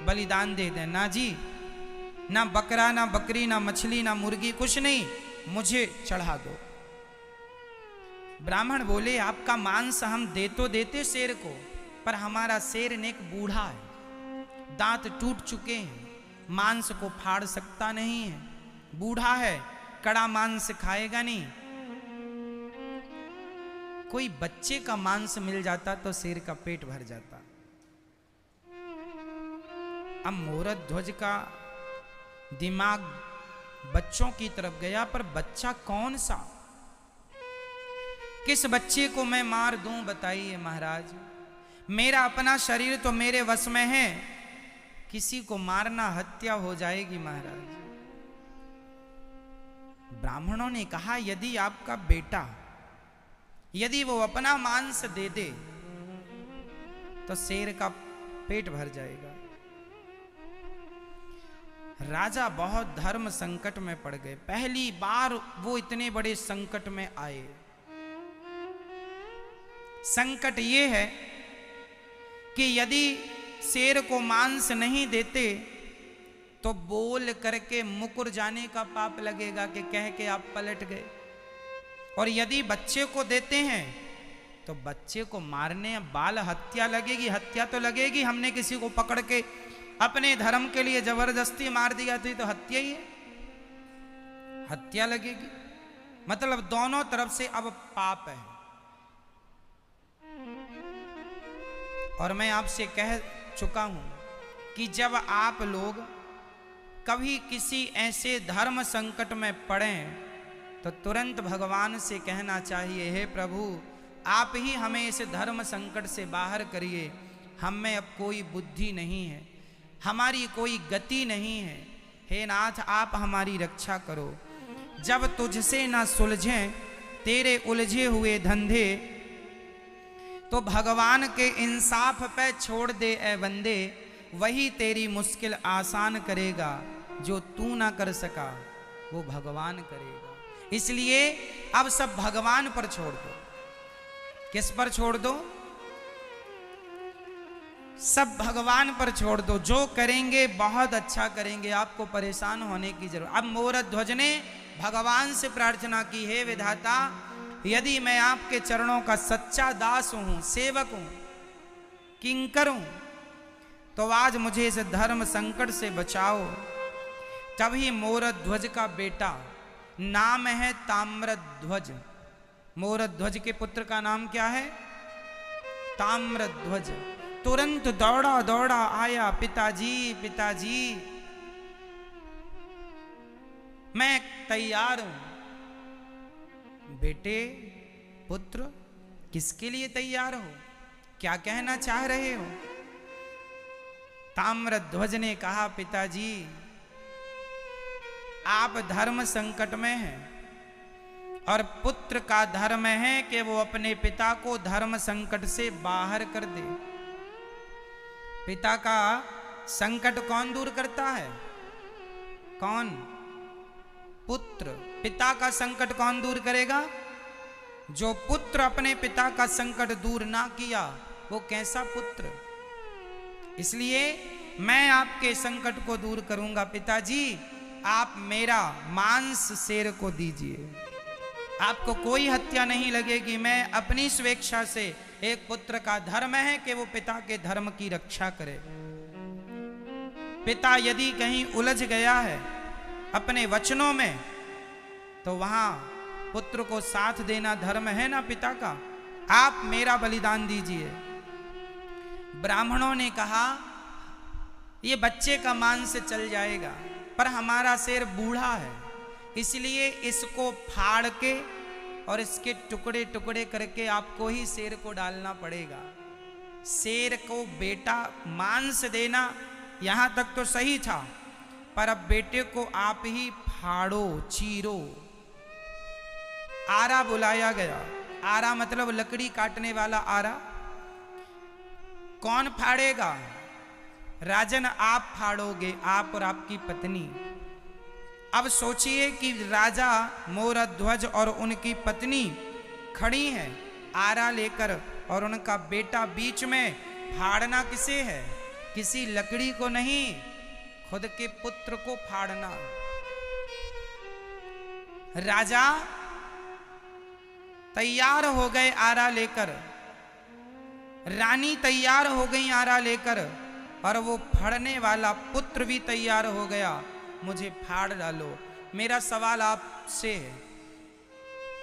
बलिदान दे दें। ना जी, ना बकरा, ना बकरी, ना मछली, ना मुर्गी, कुछ नहीं, मुझे चढ़ा दो। ब्राह्मण बोले आपका मांस हम दे तो देते शेर को, पर हमारा शेर नेक बूढ़ा है, दांत टूट चुके हैं, मांस को फाड़ सकता नहीं है, बूढ़ा है, कड़ा मांस खाएगा नहीं। कोई बच्चे का मांस मिल जाता तो शेर का पेट भर जाता। अब मोरध्वज का दिमाग बच्चों की तरफ गया, पर बच्चा कौन सा, किस बच्चे को मैं मार दूं बताइए महाराज। मेरा अपना शरीर तो मेरे वश में है, किसी को मारना हत्या हो जाएगी महाराज। ब्राह्मणों ने कहा यदि आपका बेटा यदि वो अपना मांस दे दे तो शेर का पेट भर जाएगा। राजा बहुत धर्म संकट में पड़ गए, पहली बार वो इतने बड़े संकट में आए। संकट ये है कि यदि शेर को मांस नहीं देते तो बोल करके मुकुर जाने का पाप लगेगा कि कह के आप पलट गए, और यदि बच्चे को देते हैं तो बच्चे को मारने बाल हत्या लगेगी, हत्या तो लगेगी। हमने किसी को पकड़ के अपने धर्म के लिए जबरदस्ती मार दिया तो हत्या ही है, हत्या लगेगी। मतलब दोनों तरफ से अब पाप है। और मैं आपसे कह चुका हूं कि जब आप लोग कभी किसी ऐसे धर्म संकट में पड़े तो तुरंत भगवान से कहना चाहिए, हे प्रभु आप ही हमें इस धर्म संकट से बाहर करिए, हम में अब कोई बुद्धि नहीं है, हमारी कोई गति नहीं है, हे नाथ आप हमारी रक्षा करो। जब तुझसे ना सुलझें तेरे उलझे हुए धंधे, तो भगवान के इंसाफ पे छोड़ दे ए बंदे, वही तेरी मुश्किल आसान करेगा, जो तू ना कर सका वो भगवान करेगा। इसलिए अब सब भगवान पर छोड़ दो। किस पर छोड़ दो? सब भगवान पर छोड़ दो, जो करेंगे बहुत अच्छा करेंगे, आपको परेशान होने की जरूरत। अब मोरध्वज ने भगवान से प्रार्थना की, हे विधाता यदि मैं आपके चरणों का सच्चा दास हूं, सेवक हूं, किंकर हूं, तो आज मुझे इस धर्म संकट से बचाओ। तभी मोरध्वज का बेटा, नाम है ताम्रध्वज, मोरध्वज के पुत्र का नाम क्या है? ताम्रध्वज। तुरंत दौड़ा दौड़ा आया, पिताजी पिताजी मैं तैयार हूं। बेटे पुत्र किसके लिए तैयार हो, क्या कहना चाह रहे हो? ताम्रध्वज ने कहा, पिताजी आप धर्म संकट में हैं और पुत्र का धर्म है कि वो अपने पिता को धर्म संकट से बाहर कर दे। पिता का संकट कौन दूर करता है? कौन? पुत्र। पिता का संकट कौन दूर करेगा? जो पुत्र अपने पिता का संकट दूर ना किया वो कैसा पुत्र? इसलिए मैं आपके संकट को दूर करूंगा। पिताजी आप मेरा मांस शेर को दीजिए, आपको कोई हत्या नहीं लगेगी। मैं अपनी स्वेच्छा से, एक पुत्र का धर्म है कि वो पिता के धर्म की रक्षा करे। पिता यदि कहीं उलझ गया है अपने वचनों में तो वहां पुत्र को साथ देना धर्म है ना पिता का। आप मेरा बलिदान दीजिए। ब्राह्मणों ने कहा ये बच्चे का मांस चल जाएगा, पर हमारा शेर बूढ़ा है, इसलिए इसको फाड़ के और इसके टुकड़े टुकड़े करके आपको ही शेर को डालना पड़ेगा। शेर को बेटा मांस देना यहां तक तो सही था, पर अब बेटे को आप ही फाड़ो, चीरो। आरा बुलाया गया। आरा मतलब लकड़ी काटने वाला आरा। कौन फाड़ेगा? राजन आप फाड़ोगे, आप और आपकी पत्नी। अब सोचिए कि राजा मोरध्वज और उनकी पत्नी खड़ी हैं आरा लेकर और उनका बेटा बीच में। फाड़ना किसे है? किसी लकड़ी को नहीं, खुद के पुत्र को फाड़ना। राजा तैयार हो गए आरा लेकर, रानी तैयार हो गई आरा लेकर, और वो फड़ने वाला पुत्र भी तैयार हो गया, मुझे फाड़ डालो। मेरा सवाल आपसे है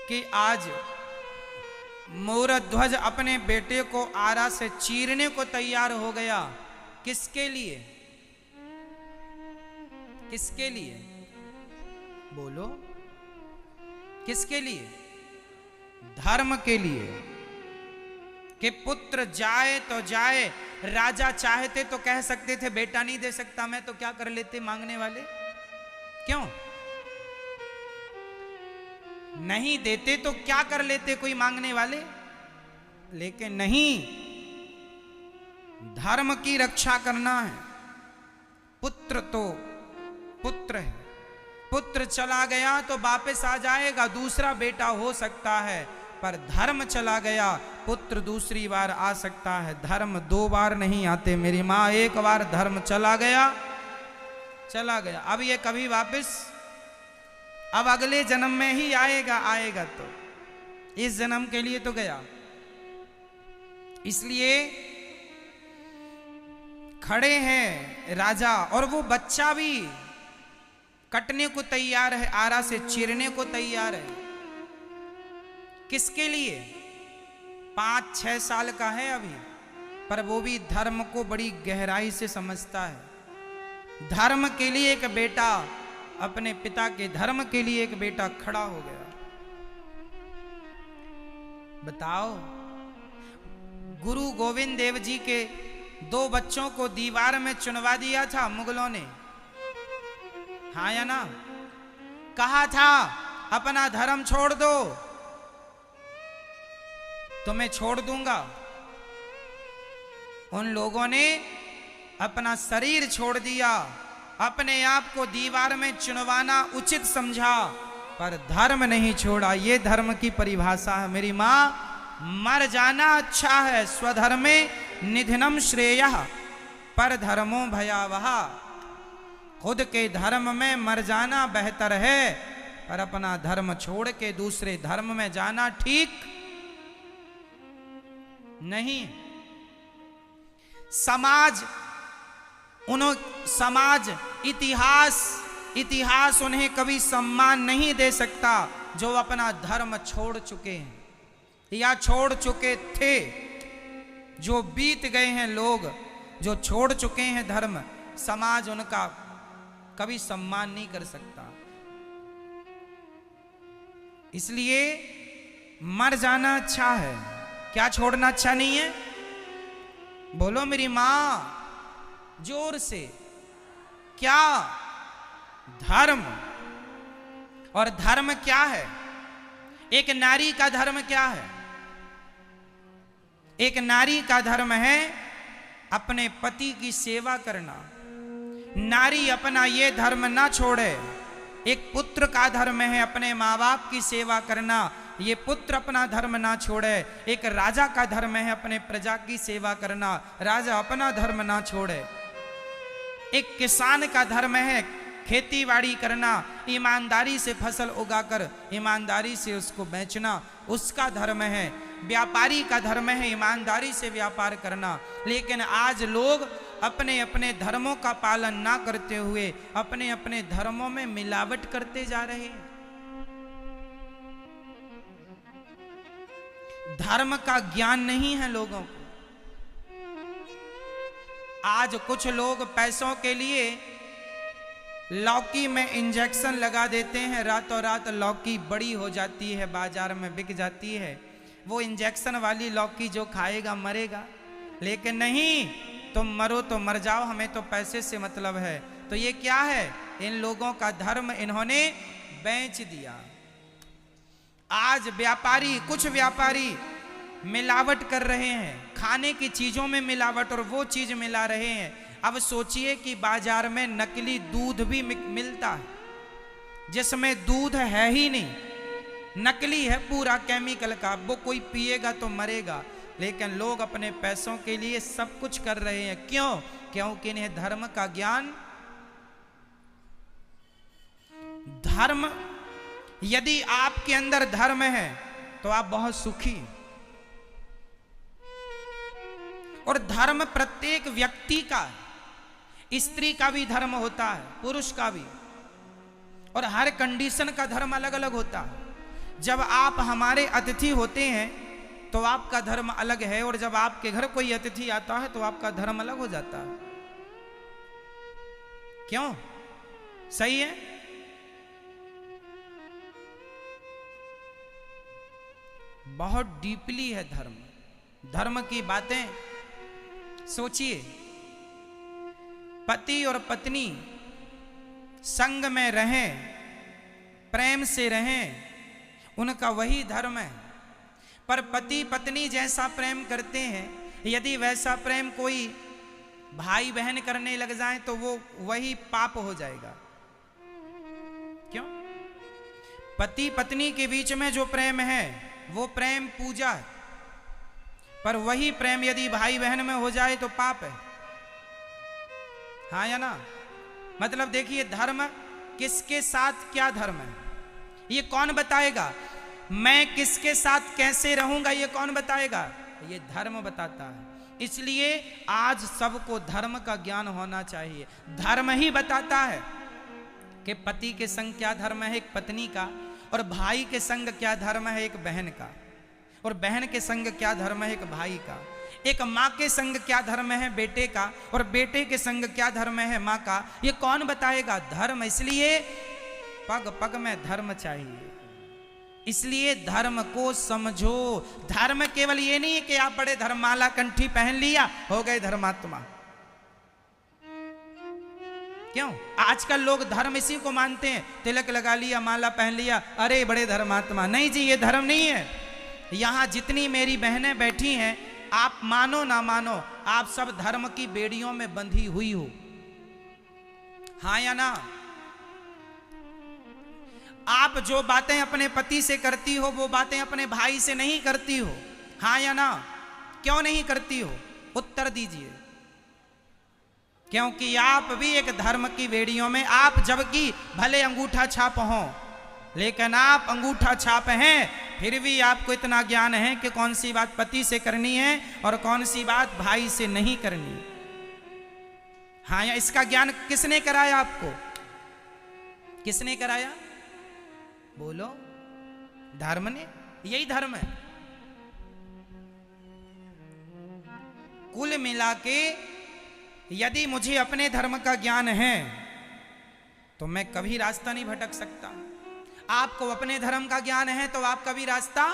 कि आज मोरध्वज अपने बेटे को आरा से चीरने को तैयार हो गया, किसके लिए? किसके लिए? बोलो, किसके लिए? धर्म के लिए, कि पुत्र जाए तो जाए। राजा चाहते तो कह सकते थे बेटा नहीं दे सकता मैं, तो क्या कर लेते मांगने वाले? क्यों नहीं देते? तो क्या कर लेते कोई मांगने वाले? लेकिन नहीं, धर्म की रक्षा करना है। पुत्र तो पुत्र है, पुत्र चला गया तो वापस आ जाएगा, दूसरा बेटा हो सकता है, पर धर्म चला गया पुत्र दूसरी बार आ सकता है। धर्म दो बार नहीं आते मेरी माँ, एक बार धर्म चला गया, चला गया। अब ये कभी वापस, अब अगले जन्म में ही आएगा, आएगा तो इस जन्म के लिए तो गया। इसलिए खड़े हैं राजा, और वो बच्चा भी कटने को तैयार है, आरा से चीरने को तैयार है। किसके लिए? 5-6 साल का है अभी, पर वो भी धर्म को बड़ी गहराई से समझता है। धर्म के लिए एक बेटा, अपने पिता के धर्म के लिए एक बेटा खड़ा हो गया। बताओ, गुरु गोविंद देव जी के 2 बच्चों को दीवार में चुनवा दिया था मुगलों ने, हाँ या ना? कहा था अपना धर्म छोड़ दो, तो मैं छोड़ दूंगा। उन लोगों ने अपना शरीर छोड़ दिया, अपने आप को दीवार में चुनवाना उचित समझा, पर धर्म नहीं छोड़ा। ये धर्म की परिभाषा है मेरी माँ। मर जाना अच्छा है, स्वधर्मे निधनम श्रेयः, पर धर्मो भयावह। खुद के धर्म में मर जाना बेहतर है, पर अपना धर्म छोड़ के दूसरे धर्म में जाना ठीक नहीं। समाज इतिहास उन्हें कभी सम्मान नहीं दे सकता जो अपना धर्म छोड़ चुके हैं या छोड़ चुके थे। जो बीत गए हैं लोग, जो छोड़ चुके हैं धर्म, समाज उनका कभी सम्मान नहीं कर सकता। इसलिए मर जाना अच्छा है, क्या छोड़ना अच्छा नहीं है? बोलो मेरी मां जोर से। क्या? धर्म। और धर्म क्या है? एक नारी का धर्म क्या है? एक नारी का धर्म है अपने पति की सेवा करना। नारी अपना ये धर्म ना छोड़े। एक पुत्र का धर्म है अपने माँ बाप की सेवा करना, ये पुत्र अपना धर्म ना छोड़े। एक राजा का धर्म है अपने प्रजा की सेवा करना, राजा अपना धर्म ना छोड़े। एक किसान का धर्म है खेती बाड़ी करना, ईमानदारी से फसल उगाकर ईमानदारी से उसको बेचना, उसका धर्म है। व्यापारी का धर्म है ईमानदारी से व्यापार करना। लेकिन आज लोग अपने अपने धर्मों का पालन ना करते हुए अपने अपने धर्मों में मिलावट करते जा रहे हैं। धर्म का ज्ञान नहीं है लोगों को। आज कुछ लोग पैसों के लिए लौकी में इंजेक्शन लगा देते हैं, रातों रात लौकी बड़ी हो जाती है, बाजार में बिक जाती है। वो इंजेक्शन वाली लौकी जो खाएगा मरेगा, लेकिन नहीं, तुम मरो तो मर जाओ, हमें तो पैसे से मतलब है। तो ये क्या है? इन लोगों का धर्म इन्होंने बेच दिया। आज व्यापारी, कुछ व्यापारी मिलावट कर रहे हैं, खाने की चीजों में मिलावट, और वो चीज मिला रहे हैं। अब सोचिए कि बाजार में नकली दूध भी मिलता है जिसमें दूध है ही नहीं, नकली है, पूरा केमिकल का। वो कोई पिएगा तो मरेगा। लेकिन लोग अपने पैसों के लिए सब कुछ कर रहे हैं। क्यों? क्योंकि इन्हें धर्म का ज्ञान। धर्म, यदि आपके अंदर धर्म है तो आप बहुत सुखी। और धर्म प्रत्येक व्यक्ति का है। स्त्री का भी धर्म होता है, पुरुष का भी, और हर कंडीशन का धर्म अलग अलग होता है। जब आप हमारे अतिथि होते हैं तो आपका धर्म अलग है, और जब आपके घर कोई अतिथि आता है तो आपका धर्म अलग हो जाता है। क्यों? सही है? बहुत डीपली है धर्म। धर्म की बातें सोचिए। पति और पत्नी संग में रहें, प्रेम से रहें, उनका वही धर्म है। पर पति पत्नी जैसा प्रेम करते हैं, यदि वैसा प्रेम कोई भाई बहन करने लग जाए तो वो वही पाप हो जाएगा। क्यों? पति पत्नी के बीच में जो प्रेम है वो प्रेम पूजा है, पर वही प्रेम यदि भाई बहन में हो जाए तो पाप है। हाँ या ना? मतलब देखिए, धर्म किसके साथ क्या धर्म है ये कौन बताएगा? मैं किसके साथ कैसे रहूंगा ये कौन बताएगा? ये धर्म बताता है। इसलिए आज सबको धर्म का ज्ञान होना चाहिए। धर्म ही बताता है कि पति के संग क्या धर्म है एक पत्नी का, और भाई के संग क्या धर्म है एक बहन का, और बहन के संग क्या धर्म है एक भाई का, एक माँ के संग क्या धर्म है बेटे का, और बेटे के संग क्या धर्म है माँ का। ये कौन बताएगा? धर्म। इसलिए पग पग में धर्म चाहिए। इसलिए धर्म को समझो। धर्म केवल ये नहीं है कि आप बड़े धर्ममाला कंठी पहन लिया हो गए धर्मात्मा। क्यों? आजकल लोग धर्म इसी को मानते हैं, तिलक लगा लिया, माला पहन लिया, अरे बड़े धर्मात्मा। नहीं जी, ये धर्म नहीं है। यहां जितनी मेरी बहनें बैठी हैं, आप मानो ना मानो, आप सब धर्म की बेड़ियों में बंधी हुई हो। हाँ या ना? आप जो बातें अपने पति से करती हो वो बातें अपने भाई से नहीं करती हो। हाँ या ना? क्यों नहीं करती हो? उत्तर दीजिए। क्योंकि आप भी एक धर्म की बेड़ियों में, आप जबकि भले अंगूठा छाप हो, लेकिन आप अंगूठा छाप हैं, फिर भी आपको इतना ज्ञान है कि कौन सी बात पति से करनी है और कौन सी बात भाई से नहीं करनी। हाँ, या इसका ज्ञान किसने कराया आपको? किसने कराया? बोलो। धर्म ने। यही धर्म है। कुल मिला के यदि मुझे अपने धर्म का ज्ञान है तो मैं कभी रास्ता नहीं भटक सकता। आपको अपने धर्म का ज्ञान है तो आप कभी रास्ता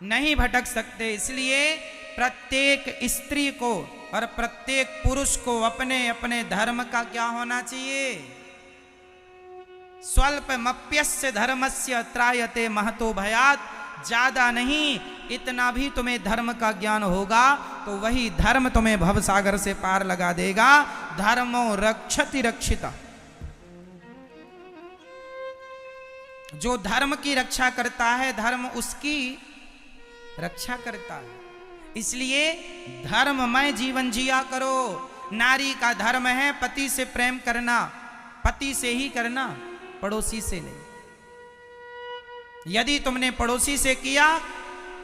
नहीं भटक सकते। इसलिए प्रत्येक स्त्री को और प्रत्येक पुरुष को अपने अपने धर्म का क्या होना चाहिए? स्वल्पमप्यस्य धर्मस्य त्रायते महतो भयात्। ज्यादा नहीं, इतना भी तुम्हें धर्म का ज्ञान होगा तो वही धर्म तुम्हें भवसागर से पार लगा देगा। धर्मो रक्षति रक्षिता। जो धर्म की रक्षा करता है, धर्म उसकी रक्षा करता है। इसलिए धर्ममय जीवन जिया करो। नारी का धर्म है पति से प्रेम करना, पति से ही करना, पड़ोसी से नहीं। यदि तुमने पड़ोसी से किया,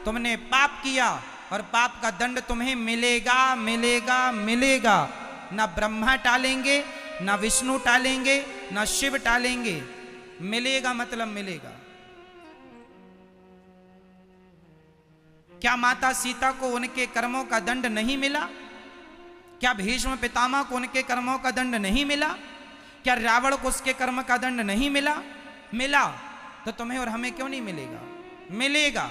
तुमने पाप किया, और पाप का दंड तुम्हें मिलेगा मिलेगा मिलेगा। ना ब्रह्मा टालेंगे, ना विष्णु टालेंगे, ना शिव टालेंगे। मिलेगा मतलब मिलेगा। क्या माता सीता को उनके कर्मों का दंड नहीं मिला? क्या भीष्म पितामह को उनके कर्मों का दंड नहीं मिला? क्या रावण को उसके कर्म का दंड नहीं मिला? मिला। तो तुम्हें और हमें क्यों नहीं मिलेगा? मिलेगा।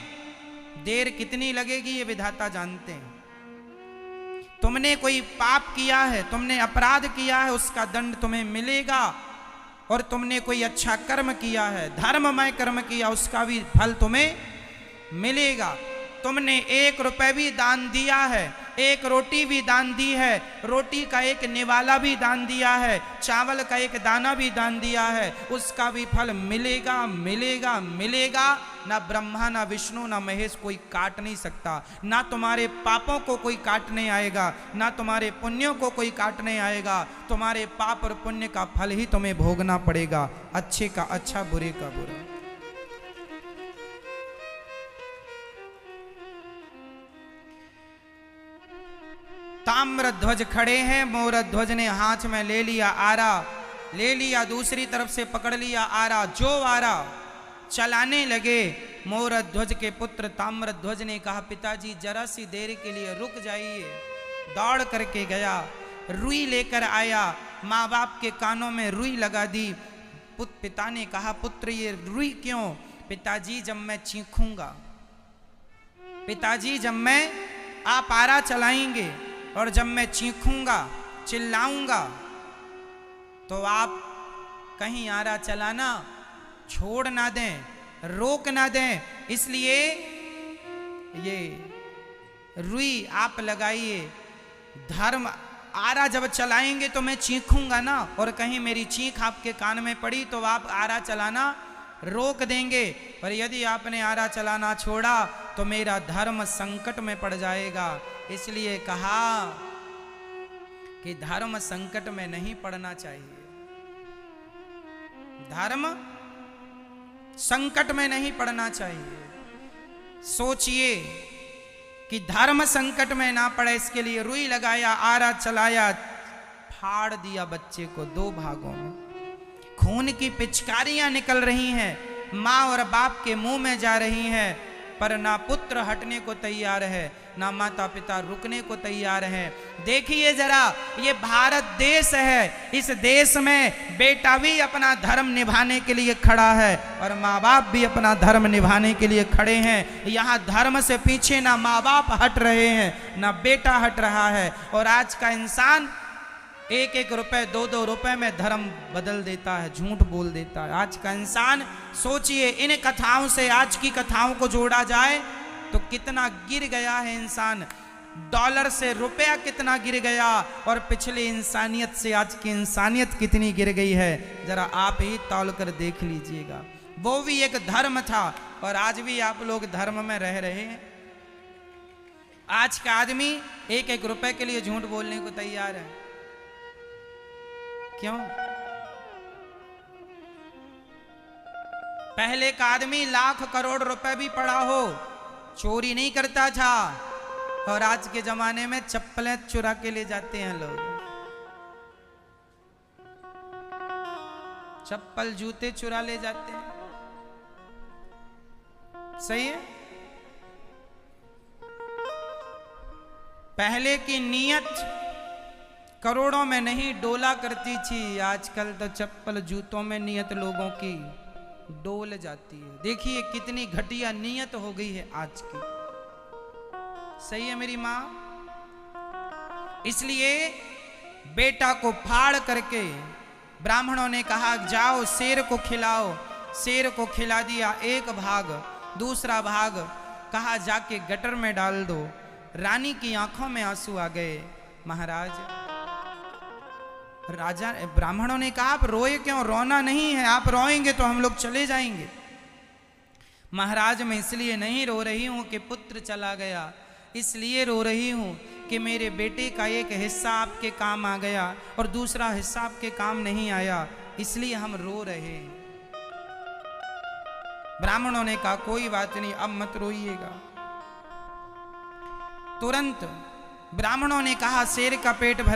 देर कितनी लगेगी ये विधाता जानते हैं। तुमने कोई पाप किया है, तुमने अपराध किया है, उसका दंड तुम्हें मिलेगा। और तुमने कोई अच्छा कर्म किया है, धर्ममय कर्म किया, उसका भी फल तुम्हें मिलेगा। तुमने 1 रुपए भी दान दिया है, 1 रोटी भी दान दी है, रोटी का 1 निवाला भी दान दिया है, चावल का 1 दाना भी दान दिया है, उसका भी फल मिलेगा मिलेगा मिलेगा। ना ब्रह्मा, ना विष्णु, ना महेश कोई काट नहीं सकता। ना तुम्हारे पापों को कोई काटने आएगा, ना तुम्हारे पुण्यों को कोई काटने आएगा। तुम्हारे पाप और पुण्य का फल ही तुम्हें भोगना पड़ेगा। अच्छे का अच्छा, बुरे का बुरा। ताम्रध्वज खड़े हैं। मोरध्वज ने हाथ में ले लिया आरा, ले लिया, दूसरी तरफ से पकड़ लिया आरा। जो आरा चलाने लगे, मोरध्वज के पुत्र ताम्रध्वज ने कहा, पिताजी जरा सी देर के लिए रुक जाइए। दौड़ करके गया, रुई लेकर आया, माँ बाप के कानों में रुई लगा दी। पिता ने कहा, पुत्र ये रुई क्यों? पिताजी जब मैं चीखूंगा, पिताजी जब मैं, आप आरा चलाएंगे और जब मैं चीखूंगा, चिल्लाऊंगा, तो आप कहीं आरा चलाना छोड़ ना दें, रोक ना दें। इसलिए ये रुई आप लगाइए। धर्म आरा जब चलाएंगे तो मैं चीखूंगा ना, और कहीं मेरी चीख आपके कान में पड़ी तो आप आरा चलाना रोक देंगे। और यदि आपने आरा चलाना छोड़ा तो मेरा धर्म संकट में पड़ जाएगा। इसलिए कहा कि धर्म संकट में नहीं पड़ना चाहिए, धर्म संकट में नहीं पड़ना चाहिए। सोचिए कि धर्म संकट में ना पड़े, इसके लिए रुई लगाया, आरा चलाया, फाड़ दिया बच्चे को 2 भागों में। खून की पिचकारियां निकल रही हैं, माँ और बाप के मुंह में जा रही हैं, पर ना पुत्र हटने को तैयार है, ना माता पिता रुकने को तैयार हैं। देखिए जरा, ये भारत देश है, इस देश में बेटा भी अपना धर्म निभाने के लिए खड़ा है और माँ बाप भी अपना धर्म निभाने के लिए खड़े हैं। यहाँ धर्म से पीछे ना माँ बाप हट रहे हैं, ना बेटा हट रहा है। और आज का इंसान 1-1 रुपए 2-2 रुपए में धर्म बदल देता है, झूठ बोल देता है। आज का इंसान, सोचिए, इन कथाओं से आज की कथाओं को जोड़ा जाए तो कितना गिर गया है इंसान। डॉलर से रुपया कितना गिर गया और पिछले इंसानियत से आज की इंसानियत कितनी गिर गई है, जरा आप ही तौल कर देख लीजिएगा। वो भी एक धर्म था और आज भी आप लोग धर्म में रह रहे हैं। आज का आदमी 1-1 रुपए के लिए झूठ बोलने को तैयार है। क्यों? पहले का आदमी लाख करोड़ रुपए भी पड़ा हो चोरी नहीं करता था, और आज के जमाने में चप्पलें चुरा के ले जाते हैं लोग। चप्पल जूते चुरा ले जाते हैं। सही है? पहले की नियत करोड़ों में नहीं डोला करती थी, आजकल तो चप्पल जूतों में नियत लोगों की डोल जाती है। देखिए कितनी घटिया नियत हो गई है आज की। सही है मेरी माँ? इसलिए बेटा को फाड़ करके ब्राह्मणों ने कहा, जाओ शेर को खिलाओ। शेर को खिला दिया 1 भाग, दूसरा भाग कहा जाके गटर में डाल दो। रानी की आंखों में आंसू आ गए। महाराज, राजा, ब्राह्मणों ने कहा, आप रोए क्यों? रोना नहीं है, आप रोएंगे तो हम लोग चले जाएंगे। महाराज, मैं इसलिए नहीं रो रही हूं कि पुत्र चला गया, इसलिए रो रही हूं कि मेरे बेटे का एक हिस्सा आपके काम आ गया और दूसरा हिस्सा आपके काम नहीं आया, इसलिए हम रो रहे हैं। ब्राह्मणों ने कहा, कोई बात नहीं, अब मत रोइएगा। तुरंत ब्राह्मणों ने कहा, शेर का पेट भर